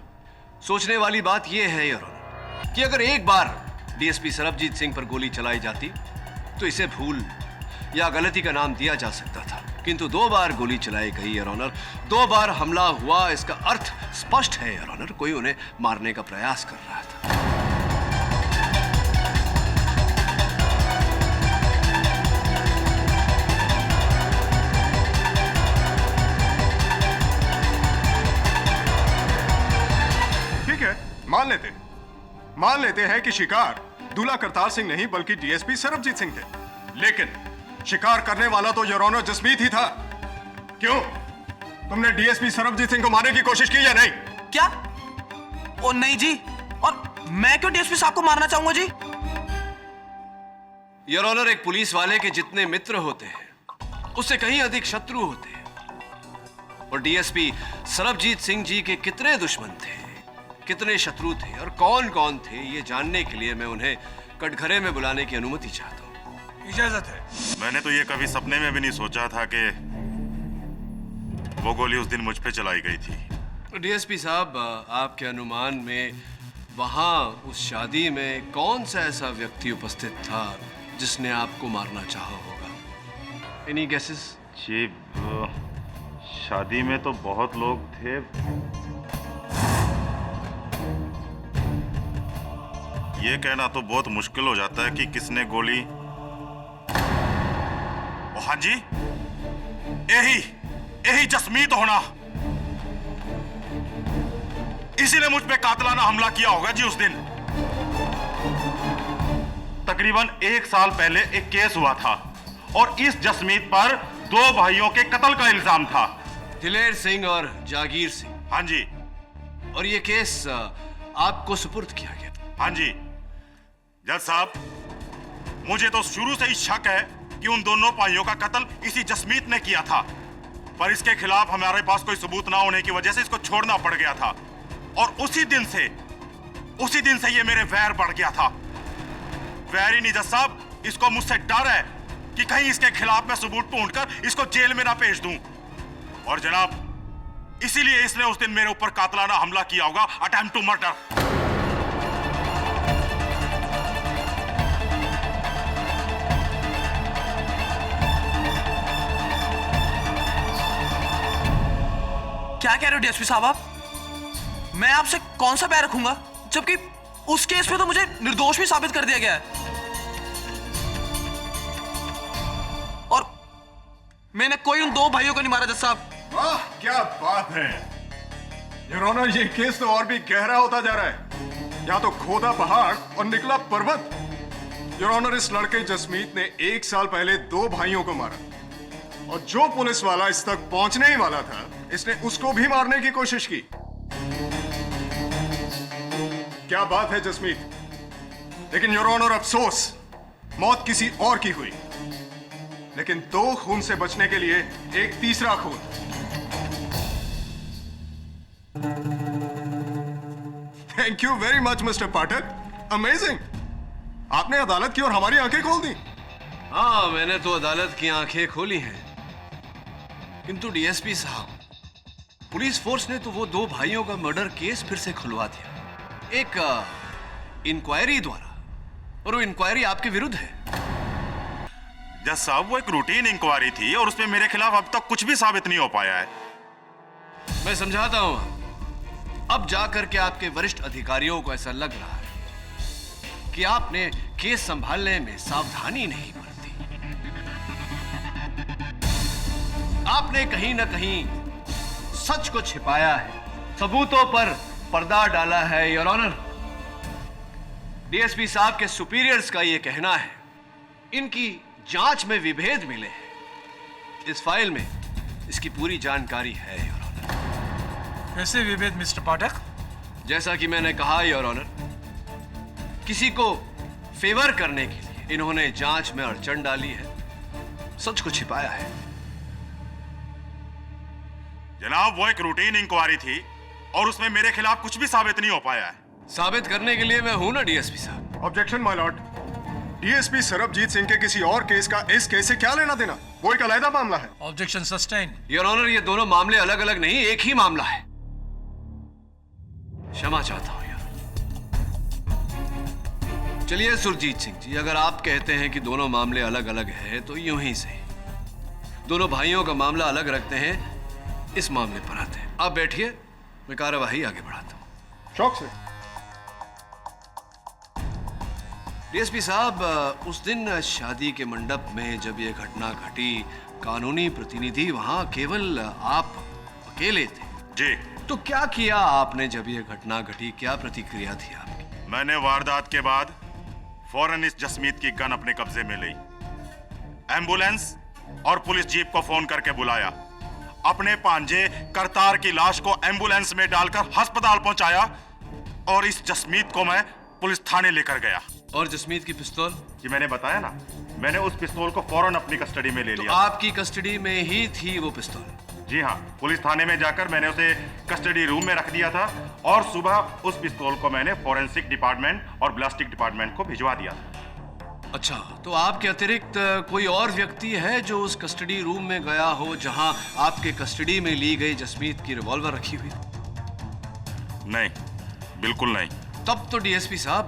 सोचने वाली बात यह है योर ऑनर कि अगर एक बार डीएसपी सरबजीत सिंह पर गोली चलाई जाती तो इसे भूल या गलती का नाम दिया जा सकता था, किंतु 2 बार गोली चलाई गई योर ऑनर, 2 बार हमला हुआ, इसका अर्थ स्पष्ट है योर ऑनर, कोई उन्हें मारने का प्रयास कर रहा था। ठीक है, मान लेते हैं कि शिकार दूल्हा करतार सिंह नहीं बल्कि डीएसपी सरबजीत सिंह थे, लेकिन शिकार करने वाला तो योर ऑनर जसमीत ही था। क्यों? तुमने डीएसपी सरबजीत सिंह को मारने की कोशिश की या नहीं? क्या? ओ नहीं जी, और मैं क्यों डीएसपी साहब को मारना चाहूंगा जी? योर ऑनर, एक पुलिस वाले के जितने मित्र होते हैं उससे कहीं अधिक शत्रु होते हैं, और डीएसपी सरबजीत सिंह जी के कितने दुश्मन थे, कितने शत्रु थे और कौन कौन थे, ये जानने के लिए मैं उन्हें कटघरे में बुलाने की अनुमति चाहता हूं। इजाजत है। मैंने तो ये कभी सपने में भी नहीं सोचा था कि वो गोली उस दिन मुझ पे चलाई गई थी। डीएसपी साहब, आपके अनुमान में वहां उस शादी में कौन सा ऐसा व्यक्ति उपस्थित था जिसने आपको मारना चाहा होगा? Any guesses? जी, शादी में तो बहुत लोग थे। ये कहना तो बहुत मुश्किल हो जाता है कि किसने गोली। हाँ जी, यही जसमीत होना, इसी ने मुझ पे कातलाना हमला किया होगा जी उस दिन। तकरीबन 1 साल पहले एक केस हुआ था और इस जसमीत पर 2 भाइयों के कत्ल का इल्जाम था, दिलेर सिंह और जागीर सिंह। हाँ जी। और ये केस आपको सुपुर्द किया गया? हाँ जी जज साहब, मुझे तो शुरू से ही शक है कि उन दोनों भाइयों का कत्ल इसी जसमीत ने किया था, पर इसके खिलाफ हमारे पास कोई सबूत ना होने की वजह से इसको छोड़ना पड़ गया था, और उसी दिन से ये मेरे वैर बढ़ गया था। वैर ही नहीं जज साहब, इसको मुझसे डर है कि कहीं इसके खिलाफ मैं सबूत ढूंढकर इसको जेल में ना भेज दूं, और जनाब इसीलिए इसने उस दिन मेरे ऊपर कातलाना हमला किया होगा, अटेम्प्ट टू मर्डर। क्या कह रहे हो डीएसपी साहब आप? मैं आपसे कौन सा बैर रखूंगा, जबकि उस केस में तो मुझे निर्दोष भी साबित कर दिया गया है, और मैंने कोई उन 2 भाइयों को नहीं मारा जज साहब। वाह क्या बात है योर ऑनर, ये केस तो और भी गहरा होता जा रहा है। यहाँ तो खोदा पहाड़ और निकला पर्वत। योर ऑनर, इस लड़के जसमीत ने 1 साल पहले 2 भाइयों को मारा और जो पुलिस वाला इस तक पहुंचने ही वाला था, इसने उसको भी मारने की कोशिश की। क्या बात है जसमीत, लेकिन योर ऑनर अफसोस, मौत किसी और की हुई, लेकिन 2 खून से बचने के लिए एक तीसरा खून। Thank you very much mister Pathak, amazing. आपने अदालत की और हमारी आंखें खोल दी। हाँ, मैंने तो अदालत की आंखें खोली हैं, किंतु डीएसपी साहब, पुलिस फोर्स ने तो वो 2 भाइयों का मर्डर केस फिर से खुलवा दिया, एक इंक्वायरी द्वारा, और वो इंक्वायरी आपके विरुद्ध है। जज साहब, वो एक रूटीन इंक्वायरी थी और उसमें मेरे खिलाफ अब तक कुछ भी साबित नहीं हो पाया है। मैं समझाता हूं, अब जाकर के आपके वरिष्ठ अधिकारियों को ऐसा लग रहा है कि आपने केस संभालने में सावधानी नहीं बरती। आपने कहीं ना कहीं सच को छिपाया है, सबूतों पर पर्दा डाला है। योर ऑनर, डीएसपी साहब के सुपीरियर्स का यह कहना है, इनकी जांच में विभेद मिले हैं। इस फाइल में इसकी पूरी जानकारी है योर ऑनर। कैसे विभेद मिस्टर पाठक? जैसा कि मैंने कहा योर ऑनर, किसी को फेवर करने के लिए इन्होंने जांच में अड़चन डाली है, सच को छिपाया है। जनाब, वो एक रूटीन इंक्वायरी थी और उसमें मेरे खिलाफ कुछ भी साबित नहीं हो पाया है। साबित करने के लिए मैं हूं ना डीएसपी साहब। Objection my Lord, DSP Sarabjit Singh के किसी और केस का इस केस से क्या लेना देना? वो एक अलग मामला है। Objection sustain. योर ऑनर, ये दोनों मामले अलग अलग नहीं, एक ही मामला है। क्षमा चाहता हूं यार। चलिए सुरजीत सिंह जी, अगर आप कहते हैं कि दोनों मामले अलग अलग हैं तो यूं ही सही, दोनों भाइयों का मामला अलग रखते हैं, इस मामले पर आते हैं। आप बैठिए, मैं कार्यवाही आगे बढ़ाता हूं। शौक से। डीएसपी साहब, उस दिन शादी के मंडप में जब यह घटना घटी, कानूनी प्रतिनिधि वहां केवल आप अकेले थे। जी। तो क्या किया आपने जब यह घटना घटी? क्या प्रतिक्रिया थी आपकी? मैंने वारदात के बाद फौरन इस जसमीत की गन अपने कब्जे में ली, एम्बुलेंस और पुलिस जीप को फोन करके बुलाया, अपने भांजे करतार की लाश को एम्बुलेंस में डालकर अस्पताल पहुंचाया और इस जसमीत को मैं पुलिस थाने लेकर गया। और जसमीत की पिस्तौल? जी मैंने बताया ना, मैंने उस पिस्तौल को फौरन अपनी कस्टडी में ले लिया। आपकी कस्टडी में ही थी वो पिस्तौल? जी हाँ, पुलिस थाने में जाकर मैंने उसे कस्टडी रूम में रख दिया था और सुबह उस पिस्तौल को मैंने फॉरेंसिक डिपार्टमेंट और ब्लास्टिक डिपार्टमेंट को भिजवा दिया था। अच्छा, तो आपके अतिरिक्त कोई और व्यक्ति है जो उस कस्टडी रूम में गया हो जहां आपके कस्टडी में ली गई जसमीत की रिवॉल्वर रखी हुई? नहीं, बिल्कुल नहीं। तब तो डीएसपी साहब,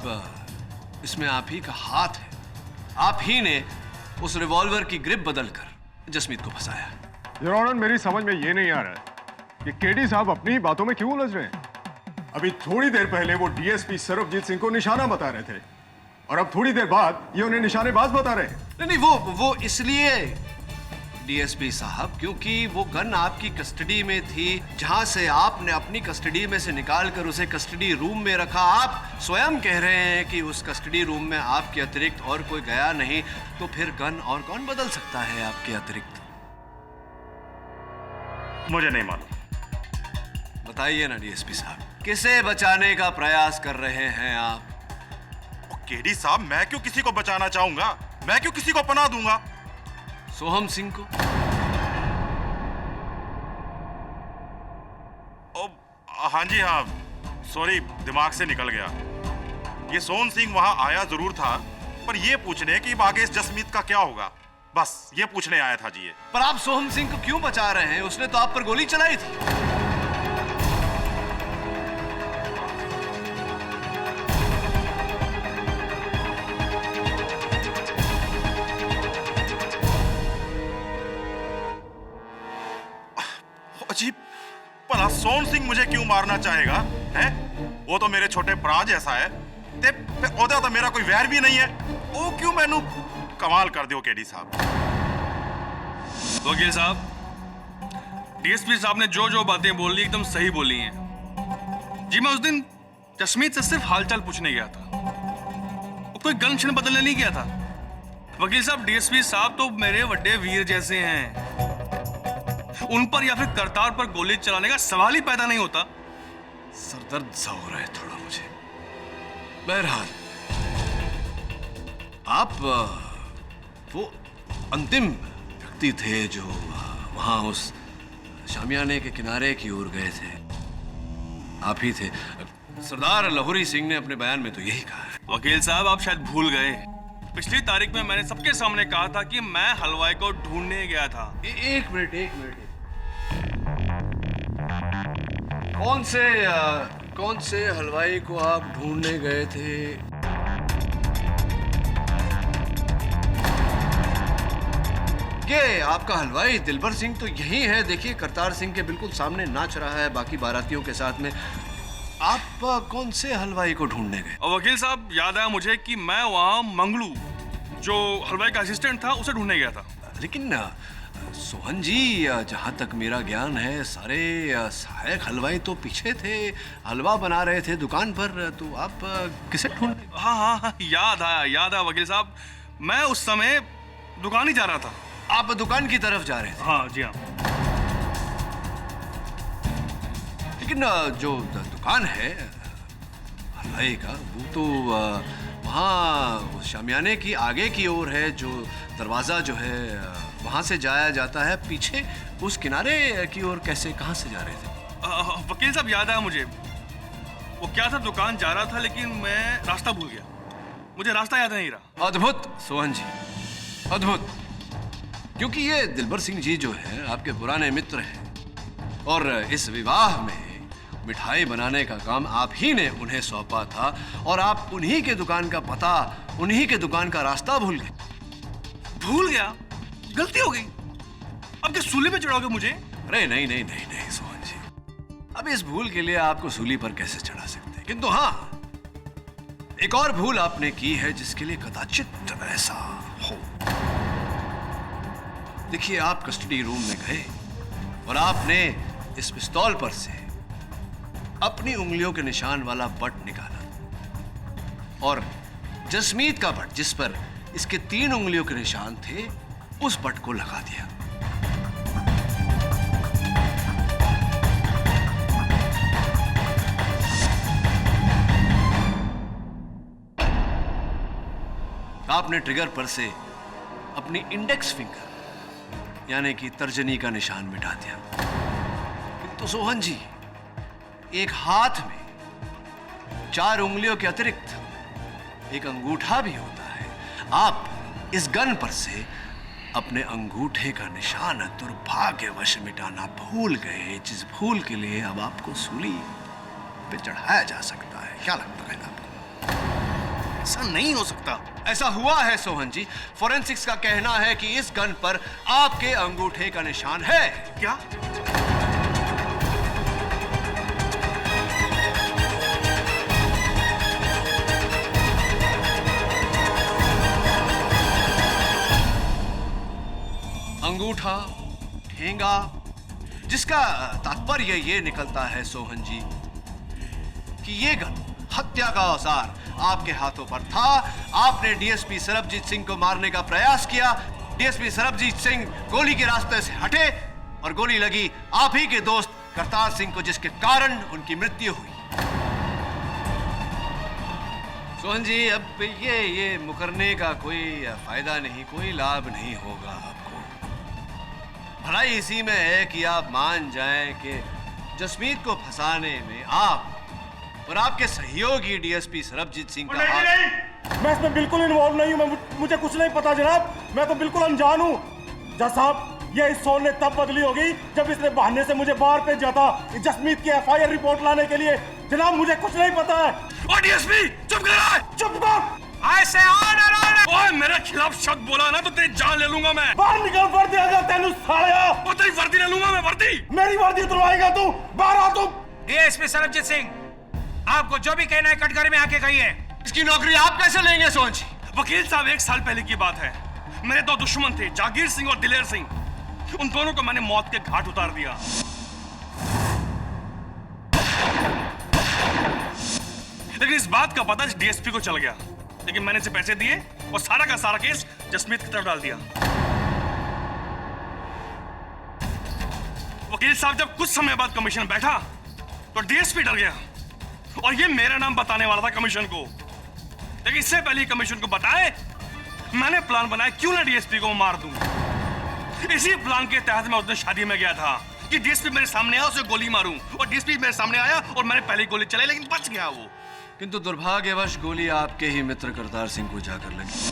इसमें आप ही का हाथ है। आप ही ने उस रिवॉल्वर की ग्रिप बदलकर जसमीत को फंसाया। योर ऑनर, मेरी समझ में ये नहीं आ रहा है कि केडी साहब अपनी बातों में क्यों उलझ रहे हैं। अभी थोड़ी देर पहले वो डीएसपी सरबजीत सिंह को निशाना बता रहे थे और अब थोड़ी देर बाद ये उन्हें निशानेबाज बता रहे हैं। नहीं, वो इसलिए डीएसपी साहब क्योंकि वो गन आपकी कस्टडी में थी, जहां से आपने अपनी कस्टडी में से निकालकर उसे कस्टडी रूम में रखा। आप स्वयं कह रहे हैं कि उस कस्टडी रूम में आपके अतिरिक्त और कोई गया नहीं, तो फिर गन और कौन बदल सकता है आपके अतिरिक्त? मुझे नहीं मालूम। बताइए ना डीएसपी साहब, किसे बचाने का प्रयास कर रहे हैं आप? केडी साहब, मैं क्यों किसी को बचाना चाहूंगा? मैं क्यों किसी को पनाह दूंगा? सोहम सिंह को? हाँ जी हाँ, सॉरी, दिमाग से निकल गया। ये सोहम सिंह वहां आया जरूर था, पर ये पूछने कि आगे इस जसमीत का क्या होगा, बस ये पूछने आया था जी। ये पर आप सोहम सिंह को क्यों बचा रहे हैं? उसने तो आप पर गोली चलाई थी। अजीब, भला सोहम सिंह मुझे क्यों मारना चाहेगा? हैं? वो तो मेरे छोटे भरा जैसा है, ते ओदा तो मेरा कोई वैर भी नहीं है। वो क्यों मैनू कमाल कर दियो केडी साहब। वकील साहब, डीएसपी साहब ने जो जो बातें बोल ली एकदम सही बोली हैं। जी, मैं उस दिन जसमीत से सिर्फ हालचाल पूछने गया था, वो कोई गन क्षण बदलने नहीं गया था। वकील साहब, डीएसपी साहब तो मेरे बड़े वीर जैसे हैं। उन पर या फिर करतार पर गोली चलाने का सवाल ही पैदा नहीं होता। सरदर्द सा हो रहा है थोड़ा मुझे। बहरहाल, आप वो अंतिम व्यक्ति थे जो वहां उस शामियाने के किनारे की ओर गए थे। आप ही थे। सरदार लाहौरी सिंह ने अपने बयान में तो यही कहा है। वकील साहब, आप शायद भूल गए। पिछली तारीख में मैंने सबके सामने कहा था कि मैं हलवाई को ढूंढने गया था। एक मिनट। कौन से हलवाई को आप ढूंढने गए थे? ये आपका हलवाई दिलबर सिंह तो यही है। देखिए, करतार सिंह के बिल्कुल सामने नाच रहा है बाकी बारातियों के साथ में। आप कौन से हलवाई को ढूंढने गए? और वकील साहब, याद आया मुझे कि मैं वहाँ मंगलू, जो हलवाई का असिस्टेंट था, उसे ढूंढने गया था। लेकिन सोहन जी, जहाँ तक मेरा ज्ञान है, सारे सहायक हलवाई तो पीछे थे, हलवा बना रहे थे दुकान पर। तो आप किसे ढूंढ? हाँ, याद आया वकील साहब। मैं उस समय दुकान ही जा रहा था। आप दुकान की तरफ जा रहे थे? हाँ जी हाँ। लेकिन जो दुकान है हलवाई का, वो तो वहाँ शामियाने की आगे की ओर है। जो दरवाजा जो है वहाँ से जाया जाता है। पीछे उस किनारे की ओर कैसे, कहाँ से जा रहे थे? वकील साहब, याद आया मुझे। वो क्या था, दुकान जा रहा था लेकिन मैं रास्ता भूल गया। मुझे रास्ता याद नहीं रहा। अद्भुत सोहन जी, अद्भुत। क्योंकि ये दिलबर सिंह जी जो है आपके पुराने मित्र हैं और इस विवाह में मिठाई बनाने का काम आप ही ने उन्हें सौंपा था और आप उन्हीं के दुकान का पता, उन्हीं के दुकान का रास्ता भूल गए। भूल गया? गलती हो गई। अब क्या सूली पे चढ़ाओगे मुझे? अरे नहीं सोहन जी, अब इस भूल के लिए आपको सूली पर कैसे चढ़ा सकते हैं। किंतु हाँ, एक और भूल आपने की है जिसके लिए कदाचित ऐसा हो। देखिए, आप कस्टडी रूम में गए और आपने इस पिस्तौल पर से अपनी उंगलियों के निशान वाला बट निकाला और जसमीत का बट, जिस पर इसके 3 उंगलियों के निशान थे, उस बट को लगा दिया। आपने ट्रिगर पर से अपनी इंडेक्स फिंगर यानी कि तर्जनी का निशान मिटा दिया। किंतु सोहन जी, एक हाथ में 4 उंगलियों के अतिरिक्त एक अंगूठा भी होता है। आप इस गन पर से अपने अंगूठे का निशान दुर्भाग्यवश मिटाना भूल गए, जिस भूल के लिए अब आपको सूली पे चढ़ाया जा सकता है। क्या लगता है आपको? ऐसा नहीं हो सकता। ऐसा हुआ है सोहन जी। फोरेंसिक्स का कहना है कि इस गन पर आपके अंगूठे का निशान है। क्या? अंगूठा, ठेंगा, जिसका तात्पर्य ये निकलता है सोहन जी कि ये गन, हत्या का औजार आपके हाथों पर था। आपने डीएसपी सरबजीत सिंह को मारने का प्रयास किया। डीएसपी सरबजीत सिंह गोली के रास्ते से हटे और गोली लगी आप ही के दोस्त करतार सिंह को, जिसके कारण उनकी मृत्यु हुई। सोहन जी, अब ये मुकरने का कोई फायदा नहीं, कोई लाभ नहीं होगा आपको। भलाई इसी में है कि आप मान जाएं कि जसमीत को फंसाने में आप और आपके सहयोगी डीएसपी सरबजीत सिंह का हाथ। नहीं, मैं इसमें बिल्कुल इन्वॉल्व नहीं हूं। मुझे कुछ नहीं पता जनाब, मैं तो बिल्कुल अनजान हूं। जज साहब, ये इस सोन ने तब बदली होगी जब इसने बहाने से मुझे बाहर भेजा था जसमीत की एफआईआर रिपोर्ट लाने के लिए। जनाब, मुझे कुछ नहीं पता है। और डीएसपी चुप कर! चुप कर! ऐसे ओए, मेरे खिलाफ शब्द बोला ना तो तेरी जान ले लूंगा मैं। बाहर निकल, वर्दी अगर तेनू सालिया। और तेरी वर्दी ले लूंगा मैं, वर्दी। मेरी वर्दी उतरवाएगा तू? बाहर आ तू। डीएसपी सरबजीत सिंह, आपको जो भी कहना है कटघरे में आके कहिए। इसकी नौकरी आप कैसे लेंगे सोहन जी? वकील साहब, 1 साल पहले की बात है। मेरे 2 दुश्मन थे, जागीर सिंह और दिलेर सिंह। उन दोनों को मैंने मौत के घाट उतार दिया। लेकिन इस बात का पता डीएसपी को चल गया। लेकिन मैंने इसे पैसे दिए और सारा का सारा केस जसमीत की तरफ डाल दिया। वकील साहब जब कुछ समय बाद कमीशन बैठा तो डीएसपी डर गया और ये मेरा नाम बताने वाला था कमीशन को। लेकिन इससे पहले कमीशन को बताए मैंने प्लान बनाया क्यों ना डीएसपी को मार दूं। इसी प्लान के तहत मैं उस दिन शादी में गया था कि डीएसपी मेरे सामने आया उसे गोली मारूं, और डीएसपी मेरे सामने आया और मैंने पहली गोली चलाई लेकिन बच गया वो। किंतु दुर्भाग्यवश गोली आपके ही मित्र करतार सिंह को जाकर लगी।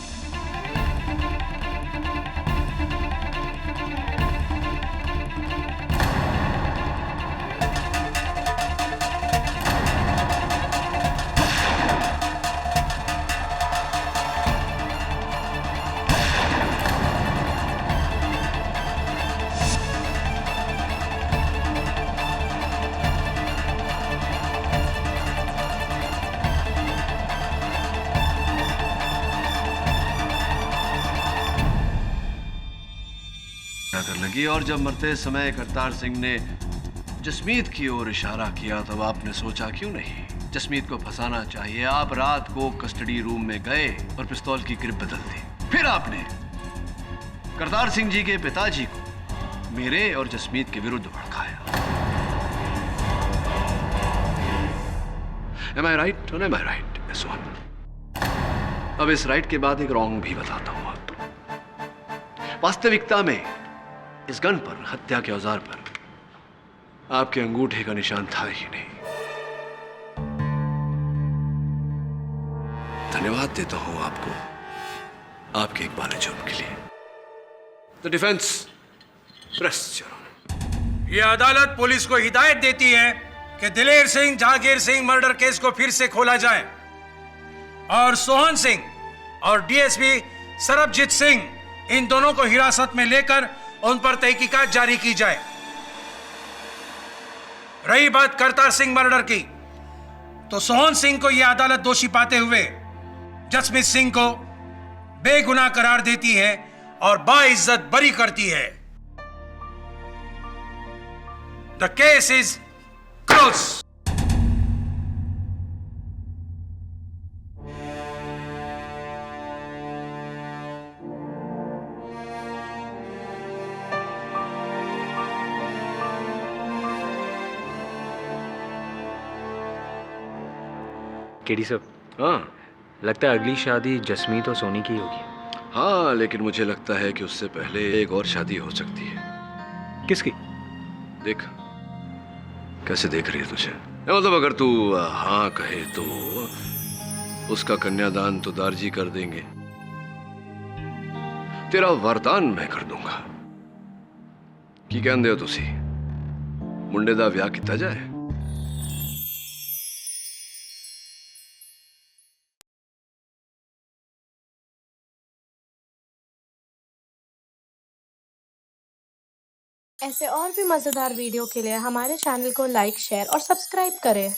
लगी और जब मरते समय करतार सिंह ने जसमीत की ओर इशारा किया तब आपने सोचा क्यों नहीं जसमीत को फंसाना चाहिए। आप रात को कस्टडी रूम में गए और पिस्तौल की ग्रिप बदल दी। फिर आपने करतार सिंह जी के पिताजी को मेरे और जसमीत के विरुद्ध भड़काया। Am I right? Am I right? Yes, one. अब इस राइट के बाद एक रॉन्ग भी बताता हूं आपको। वास्तविकता में इस गन पर, हत्या के औजार पर आपके अंगूठे का निशान था ही नहीं। धन्यवाद देता हूं आपको आपके एक बार जुर्म के लिए। The defence press. ये अदालत पुलिस को हिदायत देती है कि दिलेर सिंह जहांगीर सिंह मर्डर केस को फिर से खोला जाए और सोहन सिंह और डीएसपी सरबजीत सिंह इन दोनों को हिरासत में लेकर उन पर तहकीकात जारी की जाए। रही बात करतार सिंह मर्डर की, तो सोहन सिंह को यह अदालत दोषी पाते हुए जसमीत सिंह को बेगुनाह करार देती है और बाइज्जत बरी करती है। The case is close. KD साहब, हाँ लगता है अगली शादी जसमीत और सोनी की होगी। हाँ, लेकिन मुझे लगता है कि उससे पहले एक और शादी हो सकती है। किसकी? देख कैसे देख रही है तुझे। मतलब अगर तू हाँ कहे तो उसका कन्यादान तो दारजी कर देंगे, तेरा वरदान मैं कर दूंगा। की कहते हो तुसी मुंडे दा विआह किया जाए। ऐसे और भी मज़ेदार वीडियो के लिए हमारे चैनल को लाइक, शेयर और सब्सक्राइब करें।